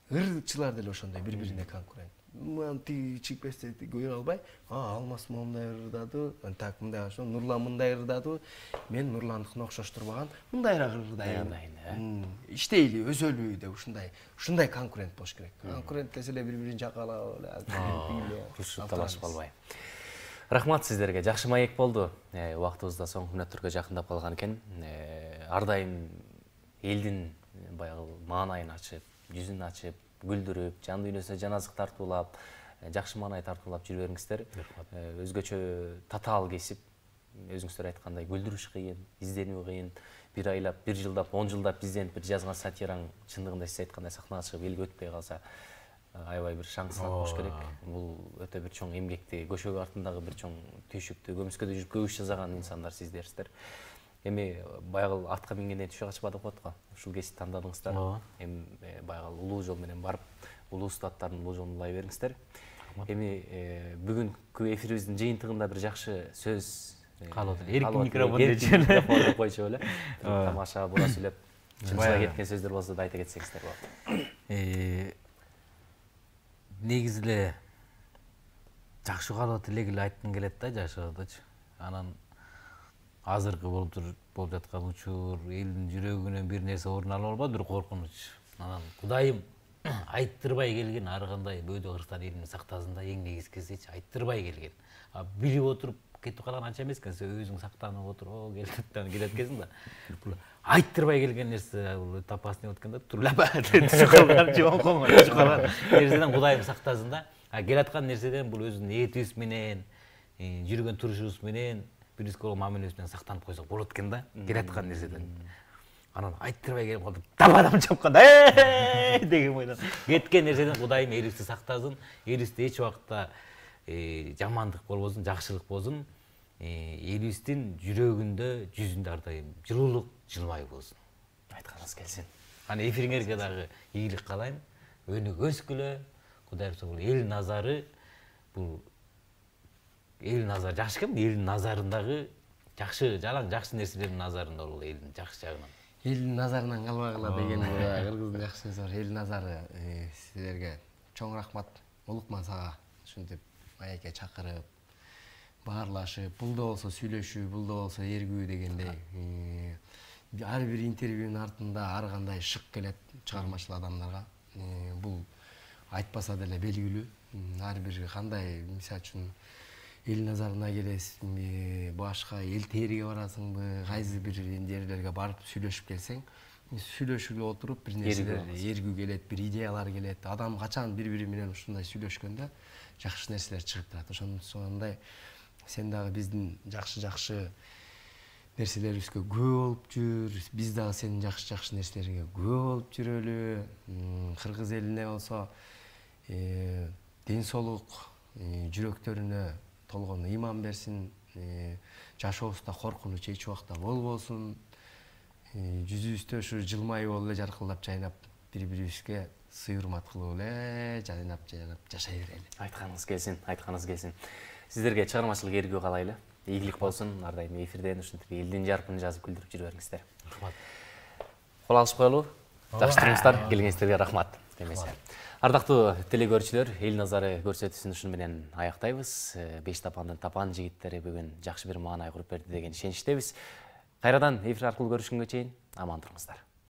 Ырчылар деле ошондой бири-бирине конкурент. Мен тиги чикпесте көрө албай, Алмаз мындай ырдады, так мындай ошо Нурлан мындай ырдады. Мен Нурландыкына окшоштурбаган, мындайраак ырдайын. Иштейли, өзөлүү деп ушундай конкурент болуш керек. Конкурент десе эле бири-бирин жакалап эле.
Күрсүп талашып албай. Рахмат сиздерге. Жакшы маек болду. Убактыбыз да соңку мүнөттөргө жакындап калган экен. Ар дайым элдин баягы маанайын ачып, жүзүн ачып, күлдүрүп, жан дүйнөсүнө жаназык тартуулап, жакшы маанай тартуулап жүрө бериңиздер. Өзгөчө татаал кесип, өзүңүздөр айткандай күлдүрүш кыйын, изденүү кыйын. Бир айлап, бир жылдап, 10 жылдап изденип бир жазган сатираң чындыгында сиз айткандай сахнага чыгып элге өтпөй калса, аябай бир шаңсыраак болуш керек. Бул өтө бир чоң эмгекти, көшөгө артындагы бир чоң түйшүктү, көмүскөдө жүрүп көбүш жасаган инсандар сиздерсиздер. Эми баягы атка мингенден түшө качпа деп коет го. Ушул кесипти тандадыңыздар. Эми баягы улуу жол менен барып, улуу устаттардын улуу жолун улай бериңиздер. Эми бүгүнкү эфирибиздин жыйынтыгында бир жакшы сөз
калып отур. Эркин микрофон деп
койчу эле. Тамаша бура сүйлөп, чынчыга кеткен сөздөр болсо да айта кетсеңиздер болот.
Негизи эле жакшы калып элек эле айткым келет да жашоодочу. Анан азыркы болуп жаткан учур, элдин жүрөгүнөн бир нерсе орун алып албады, бир коркунуч. Анан Кудайым айттырбай келген ар кандай бөөдө кырстан элин сактасын да, эң негизгисичи айттырбай келген. Билип отуруп кетип калган анча эмес экен, сен өзүң сактанып отуруп, келет экенсиң да. Бул айттырбай келген нерсе, бул тапасың деп атканда турлап түшүп калган, жон коңгон түшүп калган нерседен Кудайым сактасын да. Келаткан нерседен бул өзүнүн этибиз менен, жүргөн турушубуз менен, бирибизге болгон мамилебиз менен сактанып койсок болот экен да, келаткан нерседен. Анан айттырбай келип калдым, табадам чапканда деген ойдон. Кеткен нерседен Кудайым элибизди сактасын, элибизде эч убакта жамандык болбосун, жакшылык болсун. Элибиздин жүрөгүндө, жүзүндө ар дайым жылуулук, жылмай болсун.
Айтканыңыз келсин.
Аны эфириңерге дагы ийгилик каалайм. Өнүк өскүлө. Кудайым бул эл назары, бул эл назары жакшы экен, элдин назарындагы жакшы, жалаң жакшы нерселердин назарында болуп, элдин жакшы жагынан.
Элдин назарынан калбагыла деген кыргыздын жакшы сөзү бар. Эл назары силерге чоң рахмат Улукман сага ушинтип маекке чакырып баарлашып, бул да болсо сүйлөшүү, бул да болсо эргүү дегендей. Ар бир интервьюнун артында ар кандай шык келет чыгармачыл адамдарга. Бул айтпаса деле белгилүү. Ар бир кандай, мисалы үчүн эл назарына келесиңби, башка эл териге барасыңбы, кайсы бир жерлерге барып сүйлөшүп келсең, сүйлөшүүгө отуруп бир нерселер эргүү келет, бир идеялар келет. Адам качан бири-бири менен ушундай сүйлөшкөндө жакшы нерселер чыгып турат. Ошондой сен дагы биздин жакшы нерселерибизге күбө болуп жүр, биз дагы сенин жакшы нерселериңе күбө болуп жүрөлү. Кыргыз элине болсо ден соолук, жүрөктөрүнө толгон ыйман берсин, жашообузда коркунуч эч убакта болбосун. Жүзүбүздө ушу жылмайып эле жаркылдап жайнап, бири-бирибизге сый урмат кылып эле жайнап жашай берели.
Айтканыңыз келсин. Сиздерге чыгармачылык эргүү каалайлы. Ийгилик болсун. Ар дайым эфирден ушинтип элдин жаркын жазып күлдүрүп жүрө бериңиздер. Рахмат. Кол алышып коелу. Жакшы туруңуздар. Келгениңиздерге рахмат. Ардактуу телекөрүүчүлөр, эл назары көрсөтүүсүн ушуну менен аяктайбыз. Беш тапандын тапан жигиттери бүгүн жакшы бир маанай куруп берди деген ишеничтебиз. Кайрадан эфир аркылуу көрүшкөнгө чейин аман туруңуздар.